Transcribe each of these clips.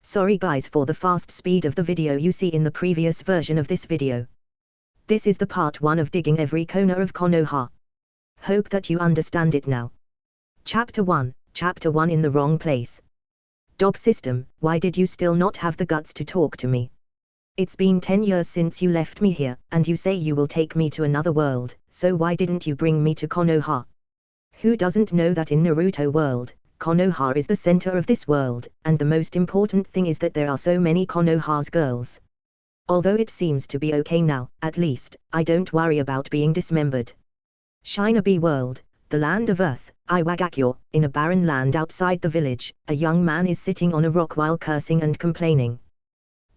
Sorry guys for the fast speed of the video you see in the previous version of this video. This is the part 1 of digging every corner of Konoha. Hope that you understand it now. Chapter 1, Chapter 1 in the wrong place. Dog system, why did you still not have the guts to talk to me? It's been 10 years since you left me here, and you say you will take me to another world, so why didn't you bring me to Konoha? Who doesn't know that in Naruto World, Konoha is the center of this world, and the most important thing is that there are so many Konoha's girls. Although it seems to be okay now, at least, I don't worry about being dismembered. Shinobi World, the land of earth, Iampoorguy, in a barren land outside the village, a young man is sitting on a rock while cursing and complaining.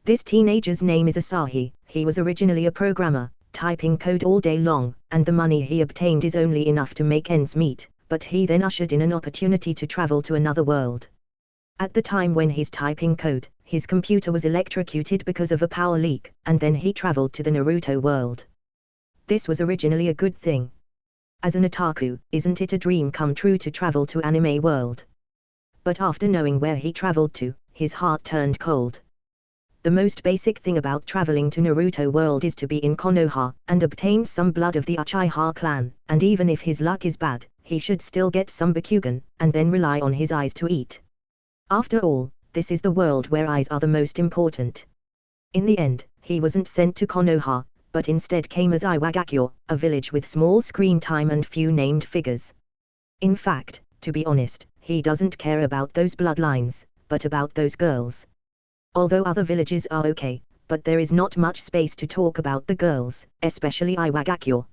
This teenager's name is Asahi. He was originally a programmer, typing code all day long, and the money he obtained is only enough to make ends meet. But he then ushered in an opportunity to travel to another world. At the time when he's typing code, his computer was electrocuted because of a power leak, and then he traveled to the Naruto world. This was originally a good thing. As an otaku, isn't it a dream come true to travel to anime world? But after knowing where he traveled to, his heart turned cold. The most basic thing about traveling to Naruto World is to be in Konoha, and obtain some blood of the Uchiha clan, and even if his luck is bad, he should still get some Bakugan, and then rely on his eyes to eat. After all, this is the world where eyes are the most important. In the end, he wasn't sent to Konoha, but instead came as Iampoorguy, a village with small screen time and few named figures. In fact, to be honest, he doesn't care about those bloodlines, but about those girls. Although other villages are okay, but there is not much space to talk about the girls, especially Iampoorguy.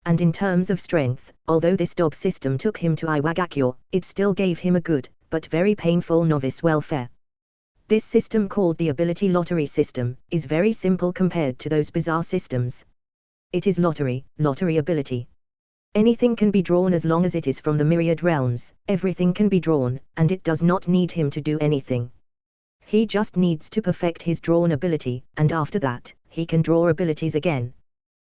And in terms of strength, although this dog system took him to Iampoorguy, it still gave him a good, but very painful novice welfare. This system, called the ability lottery system, is very simple compared to those bizarre systems. It is lottery ability. Anything can be drawn as long as it is from the myriad realms, everything can be drawn, and it does not need him to do anything. He just needs to perfect his drawn ability, and after that, he can draw abilities again.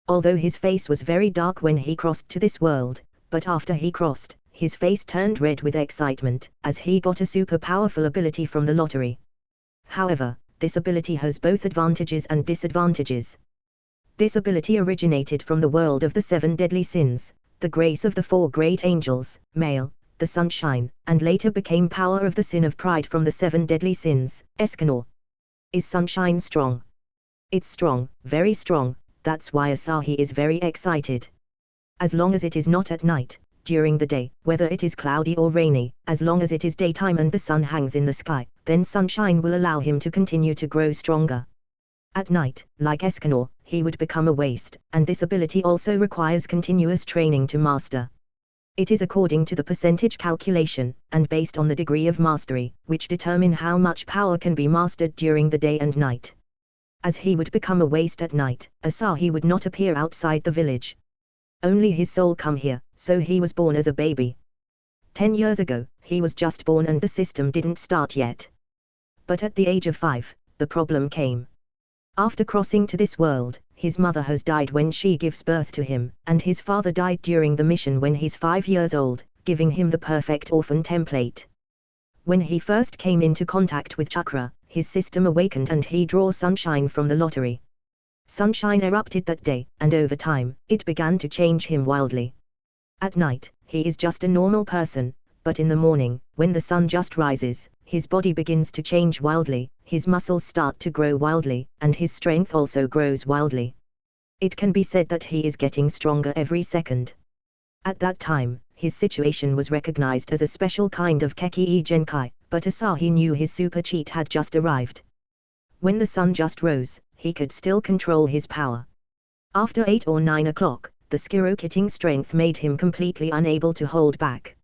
Although his face was very dark when he crossed to this world, but after he crossed, his face turned red with excitement, as he got a super powerful ability from the lottery. However, this ability has both advantages and disadvantages. This ability originated from the world of the 7 deadly sins, the grace of the 4 great angels, male, the sunshine, and later became power of the sin of pride from the 7 deadly sins, Escanor. Is sunshine strong? It's strong, very strong, that's why Asahi is very excited. As long as it is not at night, during the day, whether it is cloudy or rainy, as long as it is daytime and the sun hangs in the sky, then sunshine will allow him to continue to grow stronger. At night, like Escanor, he would become a waste, and this ability also requires continuous training to master. It is according to the percentage calculation, and based on the degree of mastery, which determine how much power can be mastered during the day and night. As he would become a waste at night, Asahi would not appear outside the village. Only his soul come here, so he was born as a baby. 10 years ago, he was just born and the system didn't start yet. But at the age of 5, the problem came. After crossing to this world, his mother has died when she gives birth to him, and his father died during the mission when he's 5 years old, giving him the perfect orphan template. When he first came into contact with chakra, his system awakened and he drew sunshine from the lottery. Sunshine erupted that day, and over time, it began to change him wildly. At night, he is just a normal person, but in the morning, when the sun just rises, his body begins to change wildly, his muscles start to grow wildly, and his strength also grows wildly. It can be said that he is getting stronger every second. At that time, his situation was recognized as a special kind of Keki Genkai, but Asahi knew his super cheat had just arrived. When the sun just rose, he could still control his power. After 8 or 9 o'clock, the skyrocketing strength made him completely unable to hold back.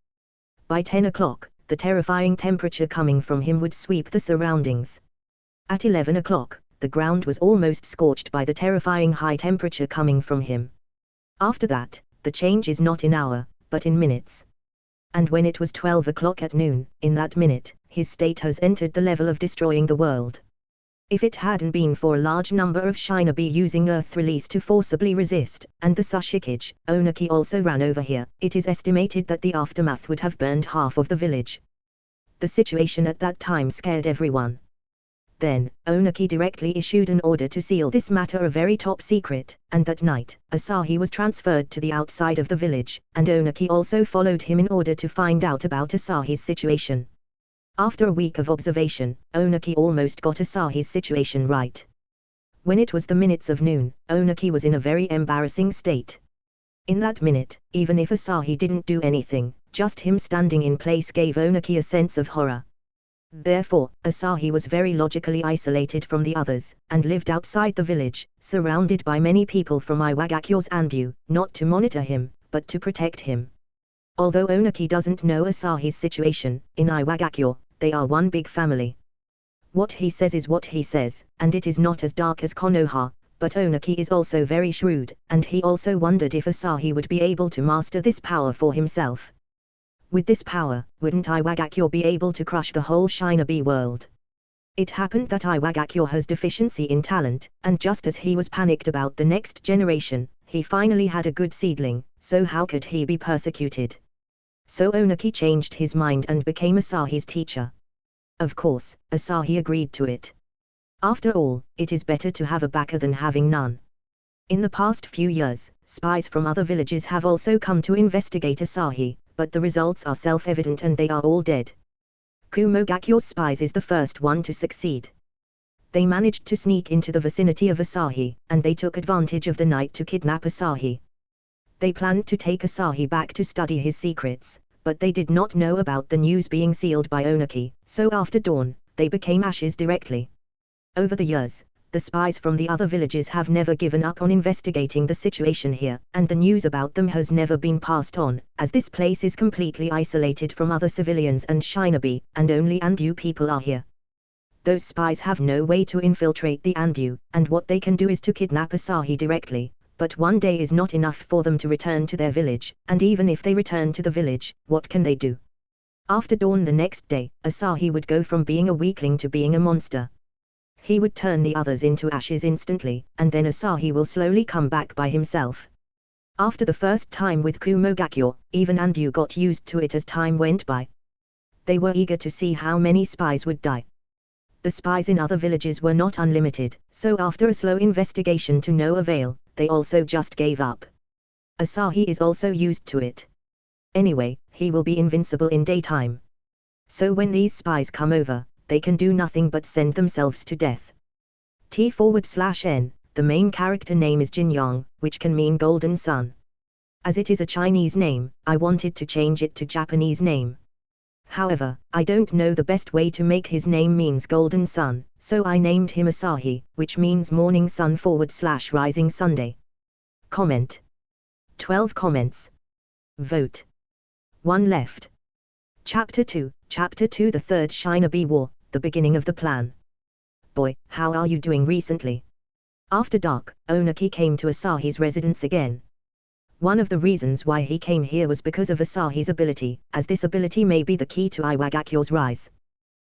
By 10 o'clock, the terrifying temperature coming from him would sweep the surroundings. At 11 o'clock, the ground was almost scorched by the terrifying high temperature coming from him. After that, the change is not in hours, but in minutes. And when it was 12 o'clock at noon, in that minute, his state has entered the level of destroying the world. If it hadn't been for a large number of shinobi using earth release to forcibly resist, and the Sushikage, Onaki also ran over here, it is estimated that the aftermath would have burned half of the village. The situation at that time scared everyone. Then, Onaki directly issued an order to seal this matter a very top secret, and that night, Asahi was transferred to the outside of the village, and Onaki also followed him in order to find out about Asahi's situation. After a week of observation, Onaki almost got Asahi's situation right. When it was the minutes of noon, Onaki was in a very embarrassing state. In that minute, even if Asahi didn't do anything, just him standing in place gave Onaki a sense of horror. Therefore, Asahi was very logically isolated from the others, and lived outside the village, surrounded by many people from Iwagakyo's Anbu, not to monitor him, but to protect him. Although Onaki doesn't know Asahi's situation, in Iwagakyo, they are one big family. What he says is what he says, and it is not as dark as Konoha, but Onaki is also very shrewd, and he also wondered if Asahi would be able to master this power for himself. With this power, wouldn't Iwagakyo be able to crush the whole Shinobi world? It happened that Iwagakyo has deficiency in talent, and just as he was panicked about the next generation, he finally had a good seedling, so how could he be persecuted? So Onaki changed his mind and became Asahi's teacher. Of course, Asahi agreed to it. After all, it is better to have a backer than having none. In the past few years, spies from other villages have also come to investigate Asahi, but the results are self-evident and they are all dead. Kumogakyo's spies is the first one to succeed. They managed to sneak into the vicinity of Asahi, and they took advantage of the night to kidnap Asahi. They planned to take Asahi back to study his secrets, but they did not know about the news being sealed by Onaki, so after dawn, they became ashes directly. Over the years, the spies from the other villages have never given up on investigating the situation here, and the news about them has never been passed on, as this place is completely isolated from other civilians and Shinobi, and only Anbu people are here. Those spies have no way to infiltrate the Anbu, and what they can do is to kidnap Asahi directly, but one day is not enough for them to return to their village, and even if they return to the village, what can they do? After dawn the next day, Asahi would go from being a weakling to being a monster. He would turn the others into ashes instantly, and then Asahi will slowly come back by himself. After the first time with Kumogakyo, even Anbu got used to it as time went by. They were eager to see how many spies would die. The spies in other villages were not unlimited, so after a slow investigation to no avail, they also just gave up. Asahi is also used to it. Anyway, he will be invincible in daytime. So when these spies come over, they can do nothing but send themselves to death. T/N, the main character name is Jinyang, which can mean golden sun. As it is a Chinese name, I wanted to change it to Japanese name. However, I don't know the best way to make his name means golden sun, so I named him Asahi, which means morning sun/rising Sunday. Comment. 12 comments. Vote. 1 left. Chapter 2, The Third Shinobi War, the beginning of the plan. Boy, how are you doing recently? After dark, Onaki came to Asahi's residence again. One of the reasons why he came here was because of Asahi's ability, as this ability may be the key to Iwagakyo's rise.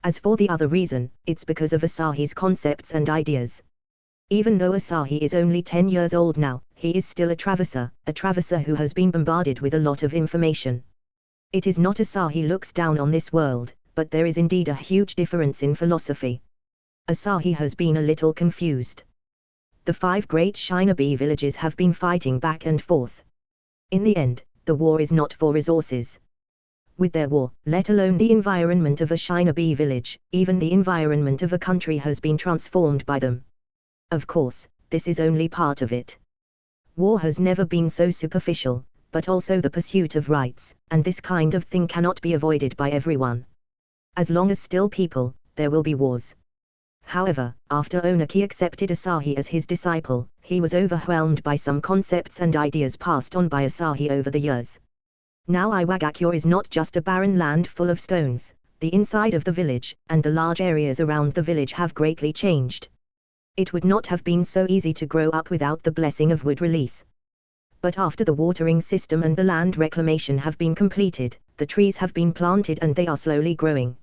As for the other reason, it's because of Asahi's concepts and ideas. Even though Asahi is only 10 years old now, he is still a traverser who has been bombarded with a lot of information. It is not Asahi looks down on this world, but there is indeed a huge difference in philosophy. Asahi has been a little confused. The 5 great Shinobi villages have been fighting back and forth. In the end, the war is not for resources. With their war, let alone the environment of a Shinobi village, even the environment of a country has been transformed by them. Of course, this is only part of it. War has never been so superficial, but also the pursuit of rights, and this kind of thing cannot be avoided by everyone. As long as still people, there will be wars. However, after Onaki accepted Asahi as his disciple, he was overwhelmed by some concepts and ideas passed on by Asahi over the years. Now Iwagakyo is not just a barren land full of stones, the inside of the village, and the large areas around the village have greatly changed. It would not have been so easy to grow up without the blessing of wood release. But after the watering system and the land reclamation have been completed, the trees have been planted and they are slowly growing.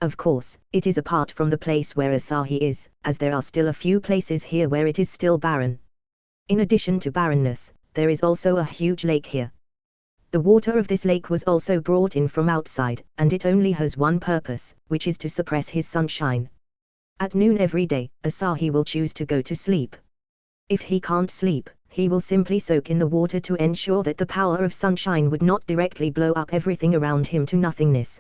Of course, it is apart from the place where Asahi is, as there are still a few places here where it is still barren. In addition to barrenness, there is also a huge lake here. The water of this lake was also brought in from outside, and it only has one purpose, which is to suppress his sunshine. At noon every day, Asahi will choose to go to sleep. If he can't sleep, he will simply soak in the water to ensure that the power of sunshine would not directly blow up everything around him to nothingness.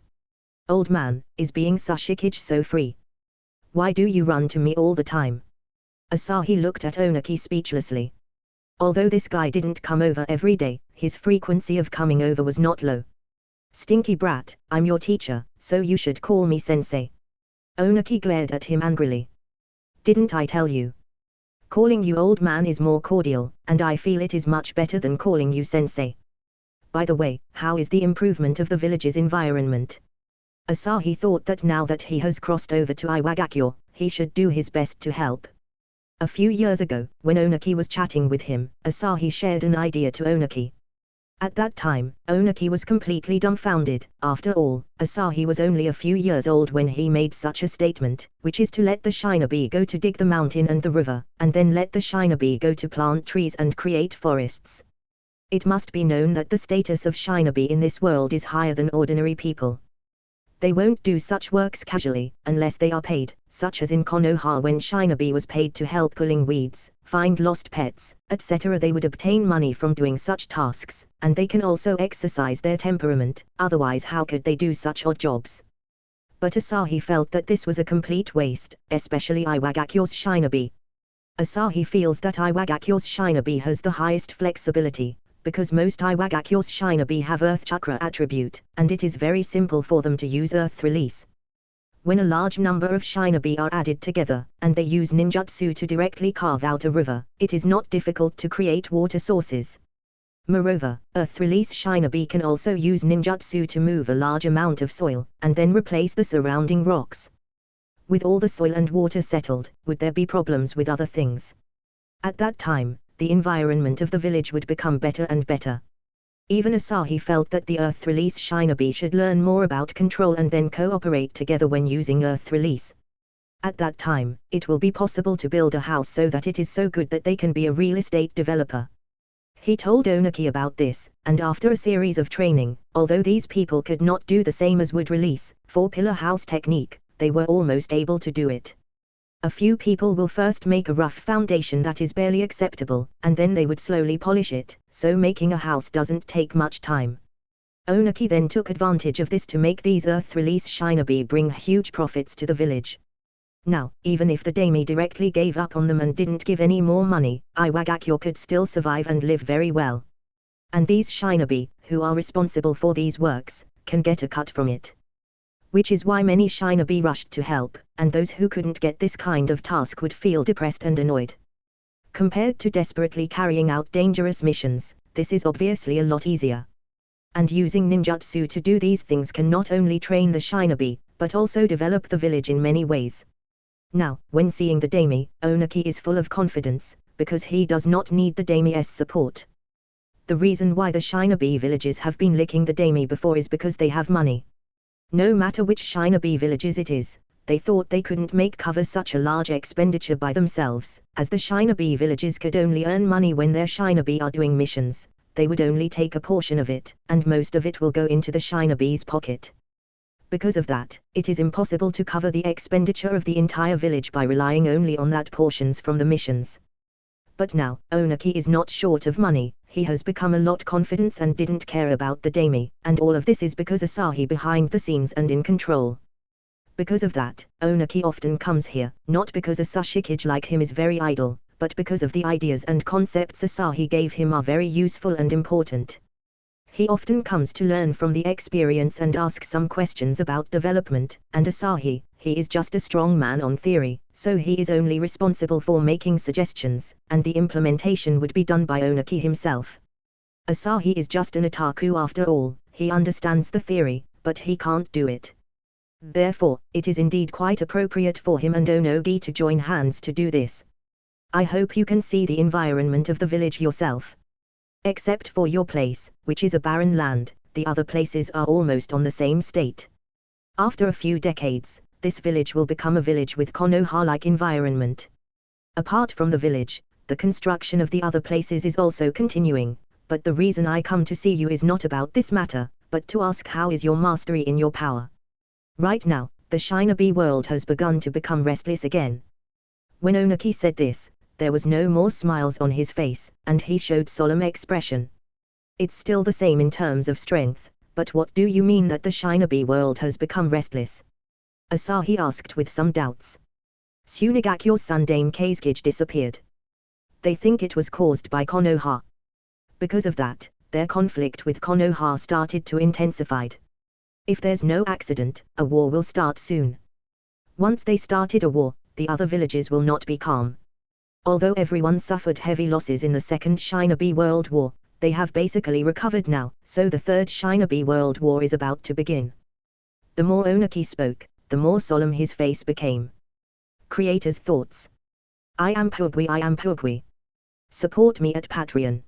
Old man, is being Sashikage so free? Why do you run to me all the time? Asahi looked at Onaki speechlessly. Although this guy didn't come over every day, his frequency of coming over was not low. Stinky brat, I'm your teacher, so you should call me sensei. Onaki glared at him angrily. Didn't I tell you? Calling you old man is more cordial, and I feel it is much better than calling you sensei. By the way, how is the improvement of the village's environment? Asahi thought that now that he has crossed over to Iwagakure, he should do his best to help. A few years ago, when Onaki was chatting with him, Asahi shared an idea to Onaki. At that time, Onaki was completely dumbfounded. After all, Asahi was only a few years old when he made such a statement, which is to let the Shinobi go to dig the mountain and the river, and then let the Shinobi go to plant trees and create forests. It must be known that the status of Shinobi in this world is higher than ordinary people. They won't do such works casually, unless they are paid, such as in Konoha when Shinobi was paid to help pulling weeds, find lost pets, etc. They would obtain money from doing such tasks, and they can also exercise their temperament, otherwise how could they do such odd jobs? But Asahi felt that this was a complete waste, especially Iwagakure's Shinobi. Asahi feels that Iwagakure's Shinobi has the highest flexibility, because most Iwagakure's Shinobi have Earth Chakra attribute, and it is very simple for them to use Earth Release. When a large number of Shinobi are added together, and they use ninjutsu to directly carve out a river, it is not difficult to create water sources. Moreover, Earth Release Shinobi can also use ninjutsu to move a large amount of soil, and then replace the surrounding rocks. With all the soil and water settled, would there be problems with other things? At that time, the environment of the village would become better and better. Even Asahi felt that the Earth Release Shinobi should learn more about control and then cooperate together when using Earth Release. At that time, it will be possible to build a house so that it is so good that they can be a real estate developer. He told Onaki about this, and after a series of training, although these people could not do the same as wood release, 4-pillar house technique, they were almost able to do it. A few people will first make a rough foundation that is barely acceptable, and then they would slowly polish it, so making a house doesn't take much time. Onaki then took advantage of this to make these Earth Release Shinobi bring huge profits to the village. Now, even if the daimyo directly gave up on them and didn't give any more money, Iwagakure could still survive and live very well. And these Shinobi, who are responsible for these works, can get a cut from it. Which is why many Shinobi rushed to help, and those who couldn't get this kind of task would feel depressed and annoyed. Compared to desperately carrying out dangerous missions, this is obviously a lot easier. And using ninjutsu to do these things can not only train the Shinobi, but also develop the village in many ways. Now, when seeing the daimyo, Onaki is full of confidence, because he does not need the daimyo's support. The reason why the Shinobi villages have been licking the daimyo before is because they have money. No matter which Shinobi villages it is, they thought they couldn't make cover such a large expenditure by themselves, as the Shinobi villages could only earn money when their Shinobi are doing missions. They would only take a portion of it, and most of it will go into the Shinobi's pocket. Because of that, it is impossible to cover the expenditure of the entire village by relying only on that portions from the missions. But now, Onaki is not short of money, he has become a lot confident and didn't care about the daimyo, and all of this is because Asahi behind the scenes and in control. Because of that, Onaki often comes here, not because a Sashikage like him is very idle, but because of the ideas and concepts Asahi gave him are very useful and important. He often comes to learn from the experience and ask some questions about development, and Asahi, he is just a strong man on theory, so he is only responsible for making suggestions, and the implementation would be done by Onaki himself. Asahi is just an otaku after all, he understands the theory, but he can't do it. Therefore, it is indeed quite appropriate for him and Onagi to join hands to do this. I hope you can see the environment of the village yourself. Except for your place, which is a barren land, the other places are almost on the same state. After a few decades, this village will become a village with Konoha-like environment. Apart from the village, the construction of the other places is also continuing, but the reason I come to see you is not about this matter, but to ask how is your mastery in your power. Right now, the Shinobi world has begun to become restless again. When Onaki said this, there was no more smiles on his face, and he showed solemn expression. It's still the same in terms of strength, but what do you mean that the Shinobi world has become restless? Asahi asked with some doubts. Tsunegakyo's son Dame Kazekage disappeared. They think it was caused by Konoha. Because of that, their conflict with Konoha started to intensify. If there's no accident, a war will start soon. Once they started a war, the other villages will not be calm. Although everyone suffered heavy losses in the Second Shinobi World War, they have basically recovered now, so the Third Shinobi World War is about to begin. The more Onaki spoke, the more solemn his face became. Creator's thoughts. Iampoorguy. Support me at Patreon.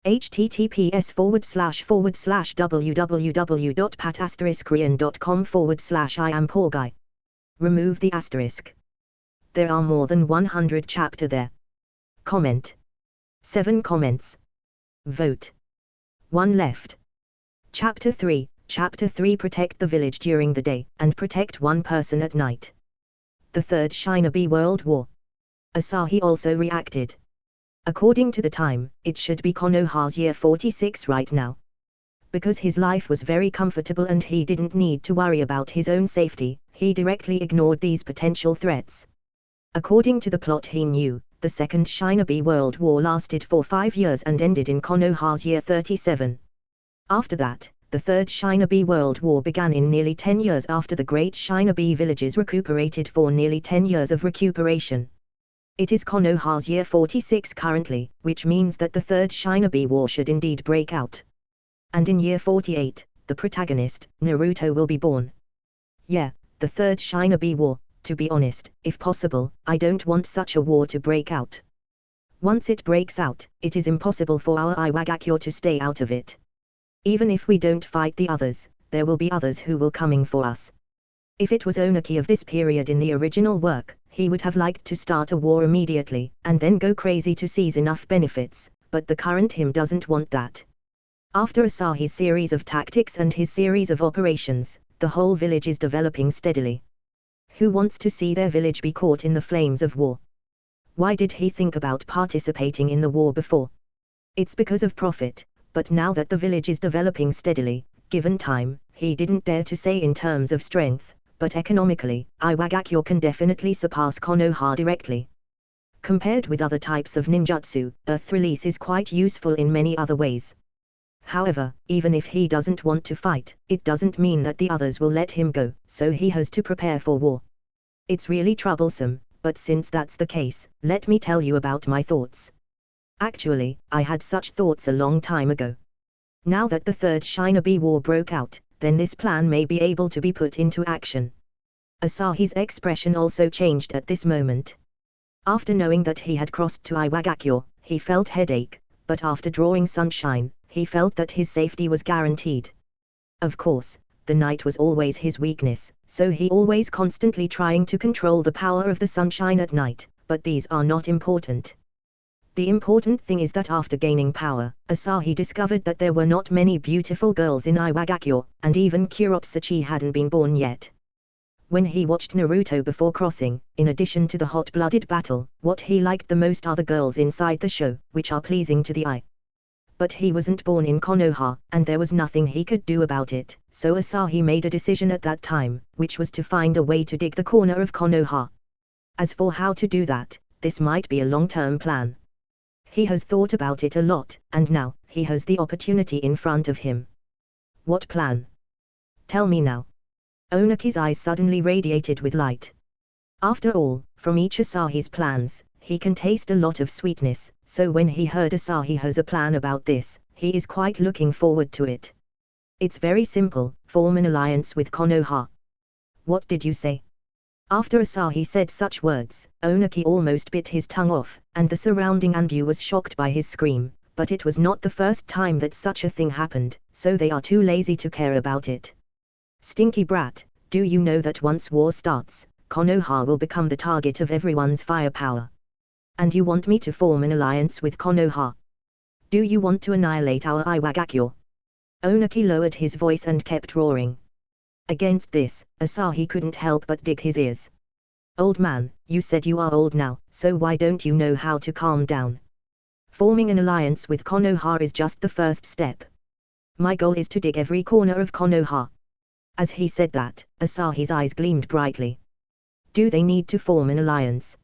https://www.pat*korean.com/Iampoorguy. Remove the asterisk. There are more than 100 chapter there. Comment. 7 comments. Vote. 1 left. Chapter 3. Chapter 3 Protect the village during the day, and protect one person at night. The Third Shinobi World War. Asahi also reacted. According to the time, it should be Konoha's year 46 right now. Because his life was very comfortable and he didn't need to worry about his own safety, he directly ignored these potential threats. According to the plot he knew, the Second Shinobi World War lasted for 5 years and ended in Konoha's year 37. After that, the Third Shinobi World War began in nearly 10 years after the great Shinobi villages recuperated for nearly 10 years of recuperation. It is Konoha's year 46 currently, which means that the Third Shinobi War should indeed break out. And in year 48, the protagonist, Naruto, will be born. Yeah, the Third Shinobi War. To be honest, if possible, I don't want such a war to break out. Once it breaks out, it is impossible for our Iwagakure to stay out of it. Even if we don't fight the others, there will be others who will coming for us. If it was Onaki of this period in the original work, he would have liked to start a war immediately, and then go crazy to seize enough benefits, but the current him doesn't want that. After Asahi's series of tactics and his series of operations, the whole village is developing steadily. Who wants to see their village be caught in the flames of war? Why did he think about participating in the war before? It's because of profit, but now that the village is developing steadily, given time, he didn't dare to say in terms of strength, but economically, Iwagakure can definitely surpass Konoha directly. Compared with other types of ninjutsu, Earth Release is quite useful in many other ways. However, even if he doesn't want to fight, it doesn't mean that the others will let him go, so he has to prepare for war. It's really troublesome, but since that's the case, let me tell you about my thoughts. Actually, I had such thoughts a long time ago. Now that the Third Shinobi War broke out, then this plan may be able to be put into action. Asahi's expression also changed at this moment. After knowing that he had crossed to Iwagakure, he felt headache, but after drawing sunshine, he felt that his safety was guaranteed. Of course, the night was always his weakness, so he always constantly trying to control the power of the sunshine at night, but these are not important. The important thing is that after gaining power, Asahi discovered that there were not many beautiful girls in Iwagakure, and even Kurotsuchi hadn't been born yet. When he watched Naruto before crossing, in addition to the hot-blooded battle, what he liked the most are the girls inside the show, which are pleasing to the eye. But he wasn't born in Konoha, and there was nothing he could do about it, so Asahi made a decision at that time, which was to find a way to dig the corner of Konoha. As for how to do that, this might be a long-term plan. He has thought about it a lot, and now, he has the opportunity in front of him. What plan? Tell me now. Onaki's eyes suddenly radiated with light. After all, from each Asahi's plans, he can taste a lot of sweetness, so when he heard Asahi has a plan about this, he is quite looking forward to it. It's very simple, form an alliance with Konoha. What did you say? After Asahi said such words, Onaki almost bit his tongue off, and the surrounding Anbu was shocked by his scream, but it was not the first time that such a thing happened, so they are too lazy to care about it. Stinky brat, do you know that once war starts, Konoha will become the target of everyone's firepower? And you want me to form an alliance with Konoha? Do you want to annihilate our Iwagakure? Onaki lowered his voice and kept roaring. Against this, Asahi couldn't help but dig his ears. Old man, you said you are old now, so why don't you know how to calm down? Forming an alliance with Konoha is just the first step. My goal is to dig every corner of Konoha. As he said that, Asahi's eyes gleamed brightly. Do they need to form an alliance?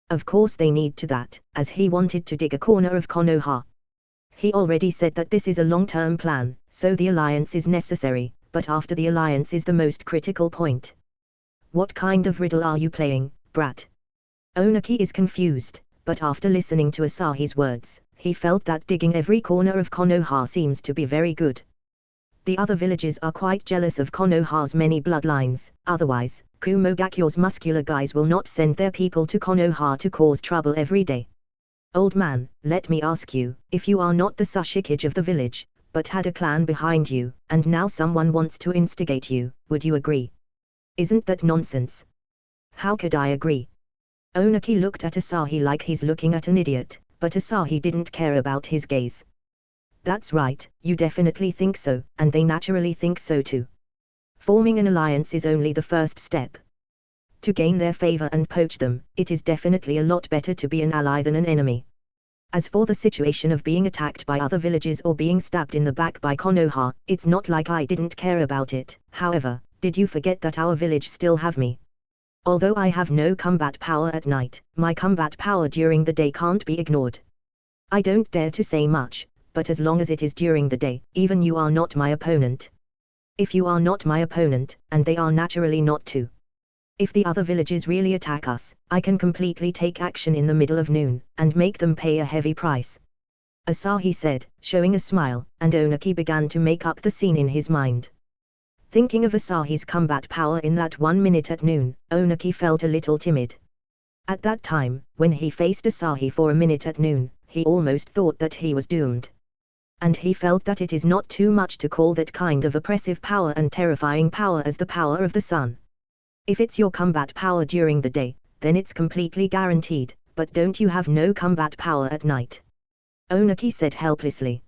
Of course they need to that, as he wanted to dig a corner of Konoha. He already said that this is a long-term plan, so the alliance is necessary, but after the alliance is the most critical point. What kind of riddle are you playing, brat? Onaki is confused, but after listening to Asahi's words, he felt that digging every corner of Konoha seems to be very good. The other villages are quite jealous of Konoha's many bloodlines, otherwise, Kumogakyo's muscular guys will not send their people to Konoha to cause trouble every day. Old man, let me ask you, if you are not the Sushikage of the village, but had a clan behind you, and now someone wants to instigate you, would you agree? Isn't that nonsense? How could I agree? Onaki looked at Asahi like he's looking at an idiot, but Asahi didn't care about his gaze. That's right, you definitely think so, and they naturally think so too. Forming an alliance is only the first step. To gain their favor and poach them, it is definitely a lot better to be an ally than an enemy. As for the situation of being attacked by other villages or being stabbed in the back by Konoha, it's not like I didn't care about it. However, did you forget that our village still have me? Although I have no combat power at night, my combat power during the day can't be ignored. I don't dare to say much, but as long as it is during the day, even you are not my opponent. If you are not my opponent, and they are naturally not too. If the other villages really attack us, I can completely take action in the middle of noon, and make them pay a heavy price. Asahi said, showing a smile, and Onaki began to make up the scene in his mind. Thinking of Asahi's combat power in that 1 minute at noon, Onaki felt a little timid. At that time, when he faced Asahi for a minute at noon, he almost thought that he was doomed. And he felt that it is not too much to call that kind of oppressive power and terrifying power as the power of the sun. If it's your combat power during the day, then it's completely guaranteed, but don't you have no combat power at night? Onaki said helplessly.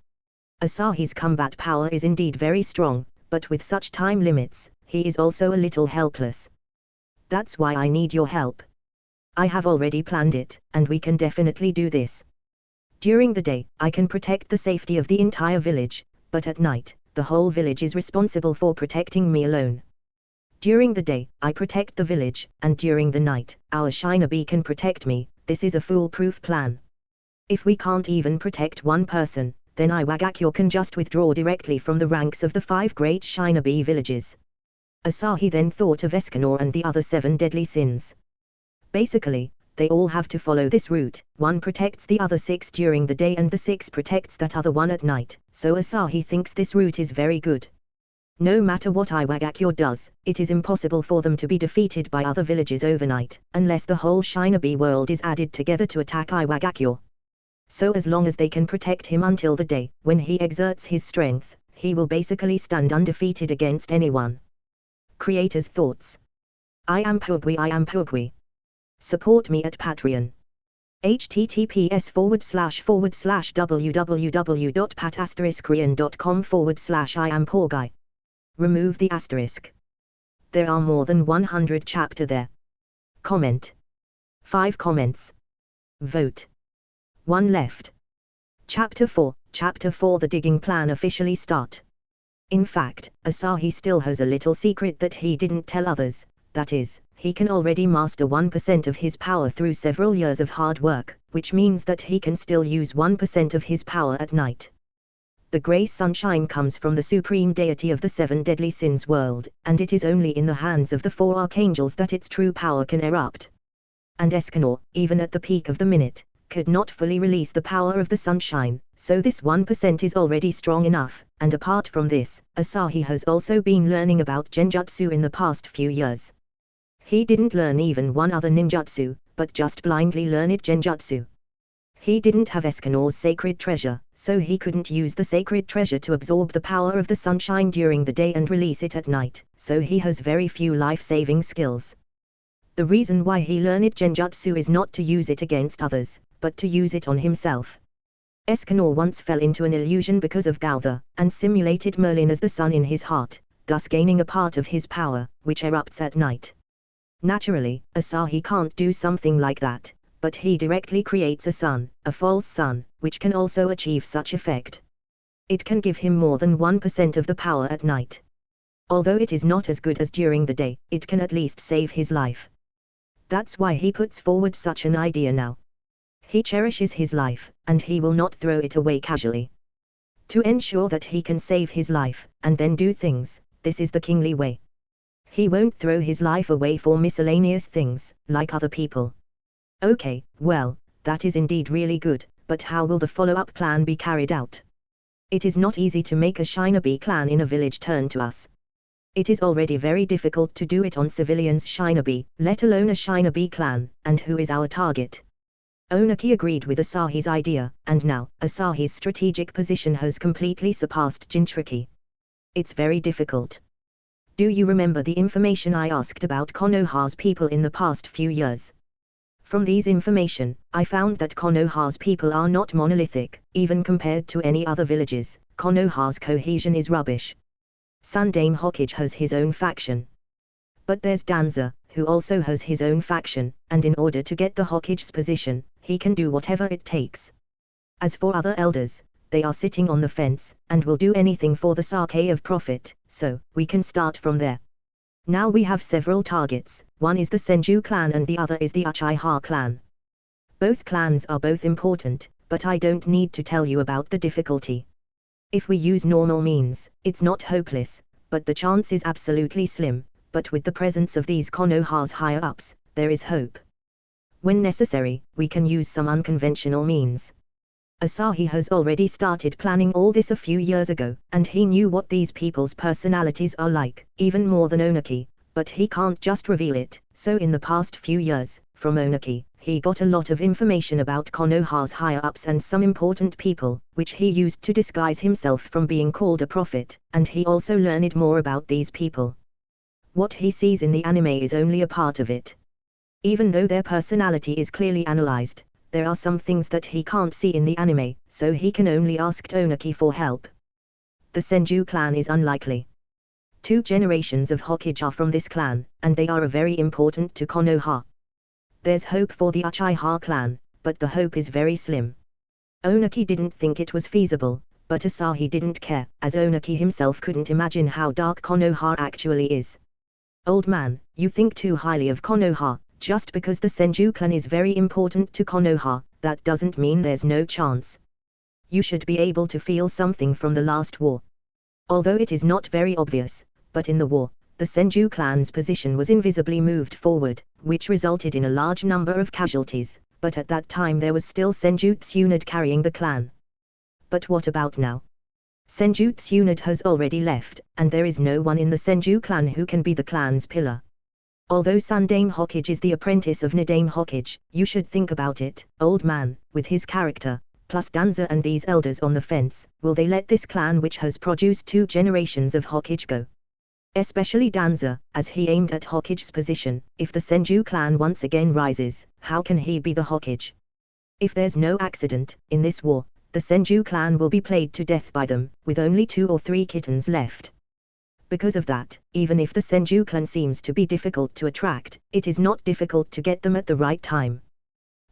Asahi's combat power is indeed very strong, but with such time limits, he is also a little helpless. That's why I need your help. I have already planned it, and we can definitely do this. During the day, I can protect the safety of the entire village, but at night, the whole village is responsible for protecting me alone. During the day, I protect the village, and during the night, our Shinobi can protect me. This is a foolproof plan. If we can't even protect one person, then Iwagakure can just withdraw directly from the ranks of the 5 great Shinobi villages. Asahi then thought of Escanor and the other 7 deadly sins. Basically, they all have to follow this route. 1 protects the other 6 during the day and the 6 protects that other 1 at night, so Asahi thinks this route is very good. No matter what Iwagakure does, it is impossible for them to be defeated by other villages overnight, unless the whole Shinobi world is added together to attack Iwagakure. So as long as they can protect him until the day, when he exerts his strength, he will basically stand undefeated against anyone. Creator's thoughts. Iampoorguy. Support me at Patreon. https://www.pat*korean.com/Iampoorguy. Remove the asterisk. There are more than 100 chapter there. Comment. 5 comments. Vote. 1 left. Chapter 4. Chapter 4. The digging plan officially start. In fact, Asahi still has a little secret that he didn't tell others. That is, he can already master 1% of his power through several years of hard work, which means that he can still use 1% of his power at night. The grey sunshine comes from the supreme deity of the 7 deadly sins world, and it is only in the hands of the 4 archangels that its true power can erupt. And Escanor, even at the peak of the minute, could not fully release the power of the sunshine, so this 1% is already strong enough, and apart from this, Asahi has also been learning about genjutsu in the past few years. He didn't learn even one other ninjutsu, but just blindly learned genjutsu. He didn't have Escanor's sacred treasure, so he couldn't use the sacred treasure to absorb the power of the sunshine during the day and release it at night, so he has very few life-saving skills. The reason why he learned genjutsu is not to use it against others, but to use it on himself. Escanor once fell into an illusion because of Gauther, and simulated Merlin as the sun in his heart. thus gaining a part of his power, which erupts at night. Naturally, Asahi can't do something like that, but he directly creates a sun, a false sun, which can also achieve such effect. It can give him more than 1% of the power at night. Although it is not as good as during the day, it can at least save his life. That's why he puts forward such an idea now. He cherishes his life, and he will not throw it away casually. To ensure that he can save his life, and then do things, this is the kingly way. He won't throw his life away for miscellaneous things, like other people. Okay, well, that is indeed really good, but how will the follow-up plan be carried out? It is not easy to make a Shinobi clan in a village turn to us. It is already very difficult to do it on civilians Shinobi, let alone a Shinobi clan, and who is our target? Onaki agreed with Asahi's idea, and now, Asahi's strategic position has completely surpassed Jinchuriki. It's very difficult. Do you remember the information I asked about Konoha's people in the past few years? From these information, I found that Konoha's people are not monolithic, even compared to any other villages. Konoha's cohesion is rubbish. Sundame Hokage has his own faction. But there's Danza, who also has his own faction, and in order to get the Hokage's position, he can do whatever it takes. As for other elders, they are sitting on the fence, and will do anything for the sake of profit, so we can start from there. Now we have several targets, one is the Senju clan and the other is the Uchiha clan. Both clans are both important, but I don't need to tell you about the difficulty. If we use normal means, it's not hopeless, but the chance is absolutely slim, but with the presence of these Konoha's higher-ups, there is hope. When necessary, we can use some unconventional means. Asahi has already started planning all this a few years ago, and he knew what these people's personalities are like, even more than Onaki, but he can't just reveal it, so in the past few years, from Onaki, he got a lot of information about Konoha's higher-ups and some important people, which he used to disguise himself from being called a prophet, and he also learned more about these people. What he sees in the anime is only a part of it. Even though their personality is clearly analyzed, there are some things that he can't see in the anime, so he can only ask Onaki for help. The Senju clan is unlikely. 2 generations of Hokage are from this clan, and they are very important to Konoha. There's hope for the Uchiha clan, but the hope is very slim. Onaki didn't think it was feasible, but Asahi didn't care, as Onaki himself couldn't imagine how dark Konoha actually is. Old man, you think too highly of Konoha. Just because the Senju clan is very important to Konoha, that doesn't mean there's no chance. You should be able to feel something from the last war. Although it is not very obvious, but in the war, the Senju clan's position was invisibly moved forward, which resulted in a large number of casualties, but at that time there was still Senju Tsunade carrying the clan. But what about now? Senju Tsunade has already left, and there is no one in the Senju clan who can be the clan's pillar. Although Sundame Hokage is the apprentice of Nadame Hokage, you should think about it, old man, with his character, plus Danza and these elders on the fence, will they let this clan which has produced 2 generations of Hokage go? Especially Danza, as he aimed at Hokage's position. If the Senju clan once again rises, how can he be the Hokage? If there's no accident, in this war, the Senju clan will be played to death by them, with only 2 or 3 kittens left. Because of that, even if the Senju clan seems to be difficult to attract, it is not difficult to get them at the right time.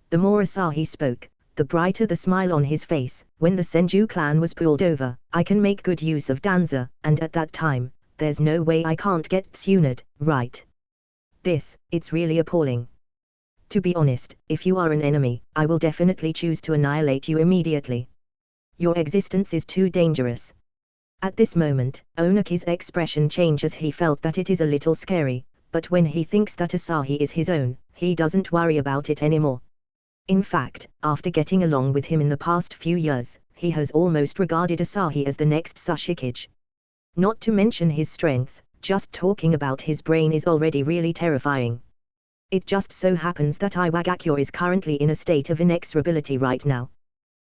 The more Asahi spoke, the brighter the smile on his face. When the Senju clan was pulled over, I can make good use of Danza, and at that time, there's no way I can't get Tsunade, right? It's really appalling. To be honest, if you are an enemy, I will definitely choose to annihilate you immediately. Your existence is too dangerous. At this moment, Onaki's expression changes. He felt that it is a little scary, but when he thinks that Asahi is his own, he doesn't worry about it anymore. In fact, after getting along with him in the past few years, he has almost regarded Asahi as the next Sashikage. Not to mention his strength, just talking about his brain is already really terrifying. It just so happens that Iwagakure is currently in a state of inexorability right now.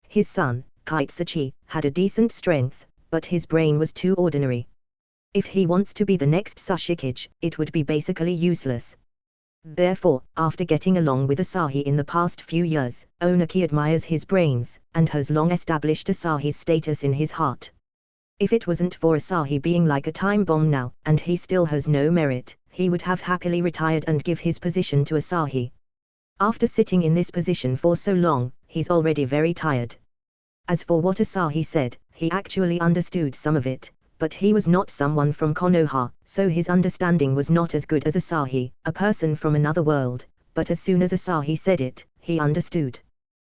His son, Kitsuchi, had a decent strength, but his brain was too ordinary. If he wants to be the next Sashikage, it would be basically useless. Therefore, after getting along with Asahi in the past few years, Onaki admires his brains, and has long established Asahi's status in his heart. If it wasn't for Asahi being like a time bomb now, and he still has no merit, he would have happily retired and give his position to Asahi. After sitting in this position for so long, he's already very tired. As for what Asahi said, he actually understood some of it, but he was not someone from Konoha, so his understanding was not as good as Asahi, a person from another world, but as soon as Asahi said it, he understood.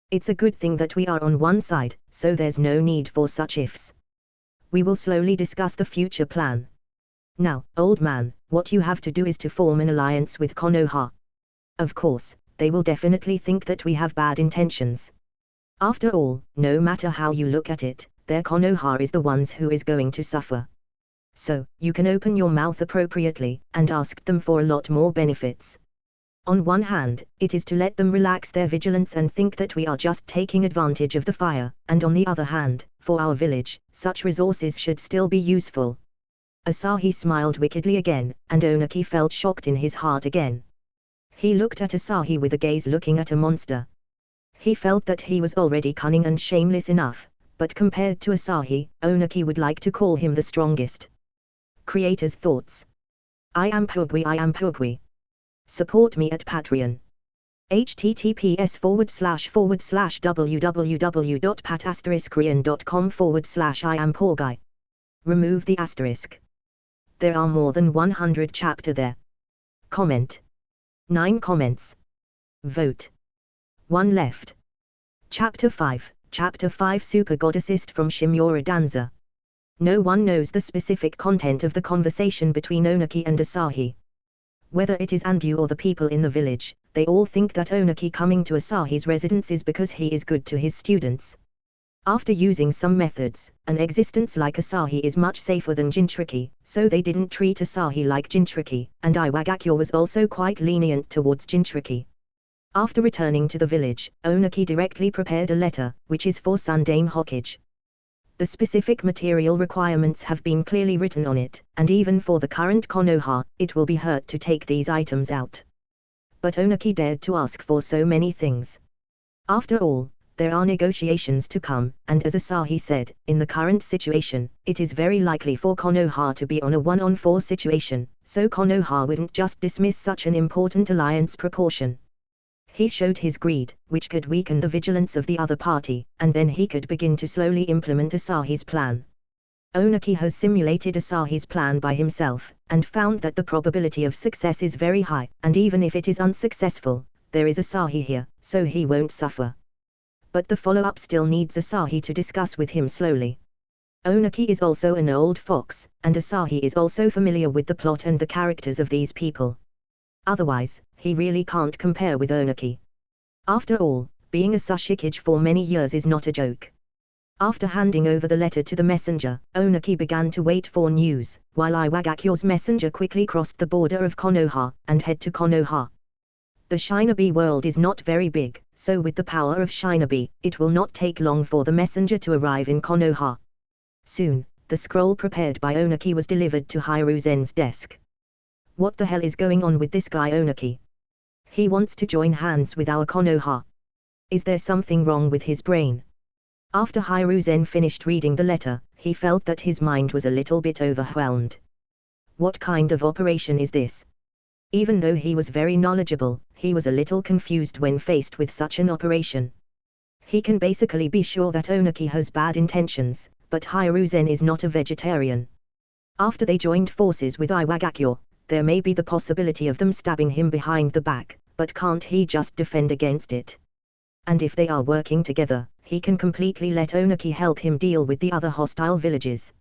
It's a good thing that we are on one side, so there's no need for such ifs. We will slowly discuss the future plan. Now, old man, what you have to do is to form an alliance with Konoha. Of course, they will definitely think that we have bad intentions. After all, no matter how you look at it, their Konoha is the ones who is going to suffer. So, you can open your mouth appropriately, and ask them for a lot more benefits. On one hand, it is to let them relax their vigilance and think that we are just taking advantage of the fire, and on the other hand, for our village, such resources should still be useful. Asahi smiled wickedly again, and Onaki felt shocked in his heart again. He looked at Asahi with a gaze looking at a monster. He felt that he was already cunning and shameless enough, but compared to Asahi, Onaki would like to call him the strongest. Creator's thoughts. Iampoorguy. Support me at Patreon. https://www.pat*korean.com/Iampoorguy. Remove the asterisk. There are more than 100 chapter there. Comment. 9 comments. Vote. 1 left. Chapter 5, Super Goddessist from Shimura Danza. No one knows the specific content of the conversation between Onaki and Asahi. Whether it is Anbu or the people in the village, they all think that Onaki coming to Asahi's residence is because he is good to his students. After using some methods, an existence like Asahi is much safer than Jinchuriki, so they didn't treat Asahi like Jinchuriki, and Iwagakure was also quite lenient towards Jinchuriki. After returning to the village, Onaki directly prepared a letter, which is for Sundame Hokage. The specific material requirements have been clearly written on it, and even for the current Konoha, it will be hurt to take these items out. But Onaki dared to ask for so many things. After all, there are negotiations to come, and as Asahi said, in the current situation, it is very likely for Konoha to be on a 1-on-4 situation, so Konoha wouldn't just dismiss such an important alliance proportion. He showed his greed, which could weaken the vigilance of the other party, and then he could begin to slowly implement Asahi's plan. Onaki has simulated Asahi's plan by himself, and found that the probability of success is very high, and even if it is unsuccessful, there is Asahi here, so he won't suffer. But the follow-up still needs Asahi to discuss with him slowly. Onaki is also an old fox, and Asahi is also familiar with the plot and the characters of these people. Otherwise, he really can't compare with Onaki. After all, being a Sushikage for many years is not a joke. After handing over the letter to the messenger, Onaki began to wait for news, while Iwagakure's messenger quickly crossed the border of Konoha, and head to Konoha. The Shinobi world is not very big, so with the power of Shinobi, it will not take long for the messenger to arrive in Konoha. Soon, the scroll prepared by Onaki was delivered to Hiruzen's desk. What the hell is going on with this guy Onaki? He wants to join hands with our Konoha. Is there something wrong with his brain? After Hiruzen finished reading the letter, he felt that his mind was a little bit overwhelmed. What kind of operation is this? Even though he was very knowledgeable, he was a little confused when faced with such an operation. He can basically be sure that Onaki has bad intentions, but Hiruzen is not a vegetarian. After they joined forces with Iwagakure, there may be the possibility of them stabbing him behind the back, but can't he just defend against it? And if they are working together, he can completely let Onaki help him deal with the other hostile villages.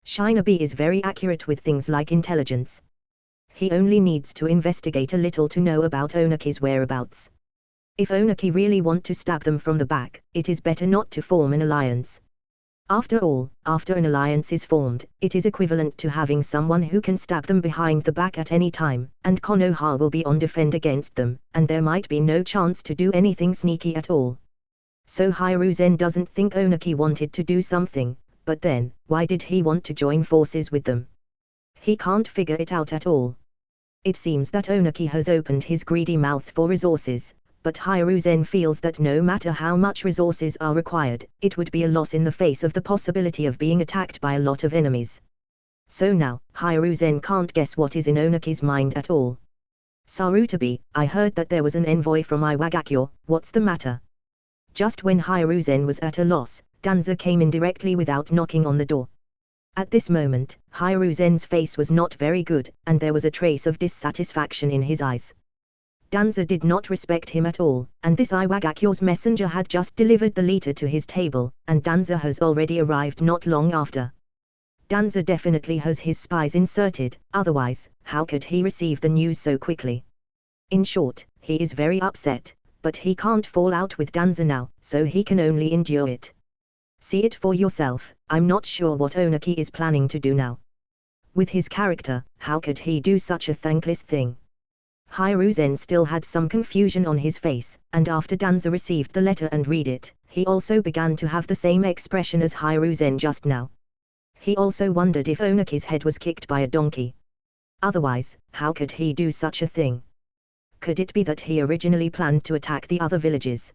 Shinobi is very accurate with things like intelligence. He only needs to investigate a little to know about Onaki's whereabouts. If Onaki really want to stab them from the back, it is better not to form an alliance. After all, after an alliance is formed, it is equivalent to having someone who can stab them behind the back at any time, and Konoha will be on defend against them, and there might be no chance to do anything sneaky at all. So Hiruzen doesn't think Onaki wanted to do something, but then, why did he want to join forces with them? He can't figure it out at all. It seems that Onaki has opened his greedy mouth for resources, but Hiruzen feels that no matter how much resources are required, it would be a loss in the face of the possibility of being attacked by a lot of enemies. So now, Hiruzen can't guess what is in Onaki's mind at all. "Sarutobi, I heard that there was an envoy from Iwagakure, what's the matter?" Just when Hiruzen was at a loss, Danza came in directly without knocking on the door. At this moment, Hiruzen's face was not very good, and there was a trace of dissatisfaction in his eyes. Danza did not respect him at all, and this Iwagakure's messenger had just delivered the letter to his table, and Danza has already arrived not long after. Danza definitely has his spies inserted, otherwise, how could he receive the news so quickly? In short, he is very upset, but he can't fall out with Danza now, so he can only endure it. See it for yourself, I'm not sure what Onaki is planning to do now. With his character, how could he do such a thankless thing? Hiruzen still had some confusion on his face, and after Danza received the letter and read it, he also began to have the same expression as Hiruzen just now. He also wondered if Onaki's head was kicked by a donkey. Otherwise, how could he do such a thing? Could it be that he originally planned to attack the other villages?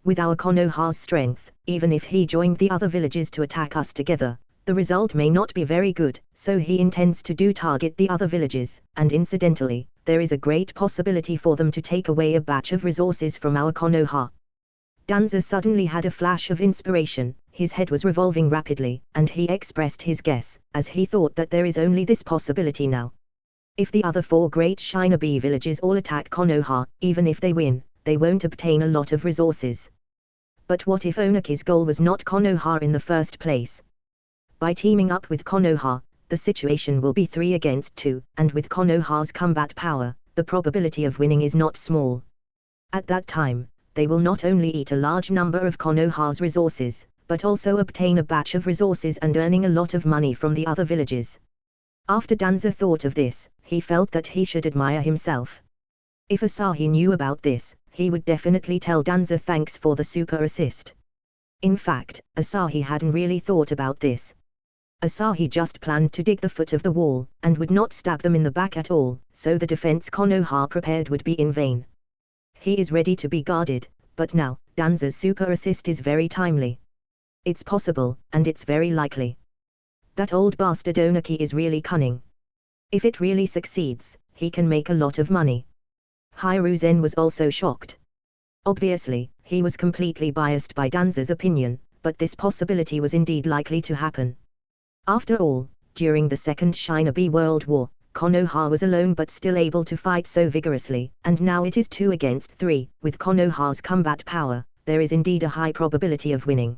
With our Konoha's strength, even if he joined the other villages to attack us together, the result may not be very good, so he intends to target the other villages, and incidentally, there is a great possibility for them to take away a batch of resources from our Konoha. Danza suddenly had a flash of inspiration, his head was revolving rapidly, and he expressed his guess, as he thought that there is only this possibility now. If the other 4 great Shinobi villages all attack Konoha, even if they win, they won't obtain a lot of resources. But what if Onaki's goal was not Konoha in the first place? By teaming up with Konoha, the situation will be 3 against 2, and with Konoha's combat power, the probability of winning is not small. At that time, they will not only eat a large number of Konoha's resources, but also obtain a batch of resources and earning a lot of money from the other villages. After Danza thought of this, he felt that he should admire himself. If Asahi knew about this, he would definitely tell Danza thanks for the super assist. In fact, Asahi hadn't really thought about this. Asahi just planned to dig the foot of the wall, and would not stab them in the back at all, so the defense Konoha prepared would be in vain. He is ready to be guarded, but now, Danza's super assist is very timely. It's possible, and it's very likely. That old bastard Onaki is really cunning. If it really succeeds, he can make a lot of money. Hiruzen was also shocked. Obviously, he was completely biased by Danza's opinion, but this possibility was indeed likely to happen. After all, during the Second Shinobi World War, Konoha was alone but still able to fight so vigorously, and now it is 2 against 3, with Konoha's combat power, there is indeed a high probability of winning.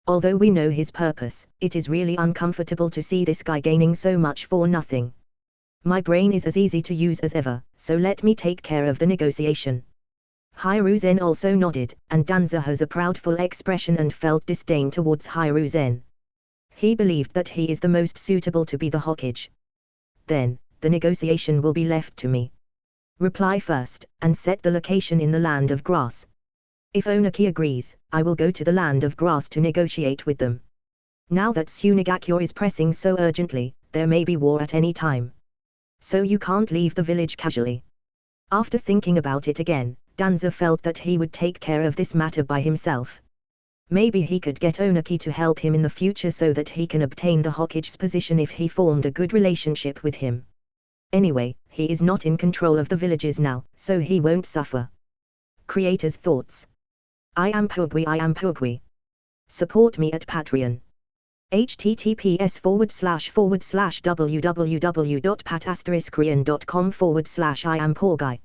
Although we know his purpose, it is really uncomfortable to see this guy gaining so much for nothing. My brain is as easy to use as ever, so let me take care of the negotiation. Hiruzen also nodded, and Danza has a proudful expression and felt disdain towards Hiruzen. He believed that he is the most suitable to be the Hokage. Then, the negotiation will be left to me. Reply first, and set the location in the Land of Grass. If Onaki agrees, I will go to the Land of Grass to negotiate with them. Now that Tsunegakure is pressing so urgently, there may be war at any time. So you can't leave the village casually. After thinking about it again, Danza felt that he would take care of this matter by himself. Maybe he could get Onaki to help him in the future so that he can obtain the Hokage's position if he formed a good relationship with him. Anyway, he is not in control of the villages now, so he won't suffer. Creator's thoughts. Iampoorguy. Support me at Patreon. https://www.pat*korean.com/Iampoorguy.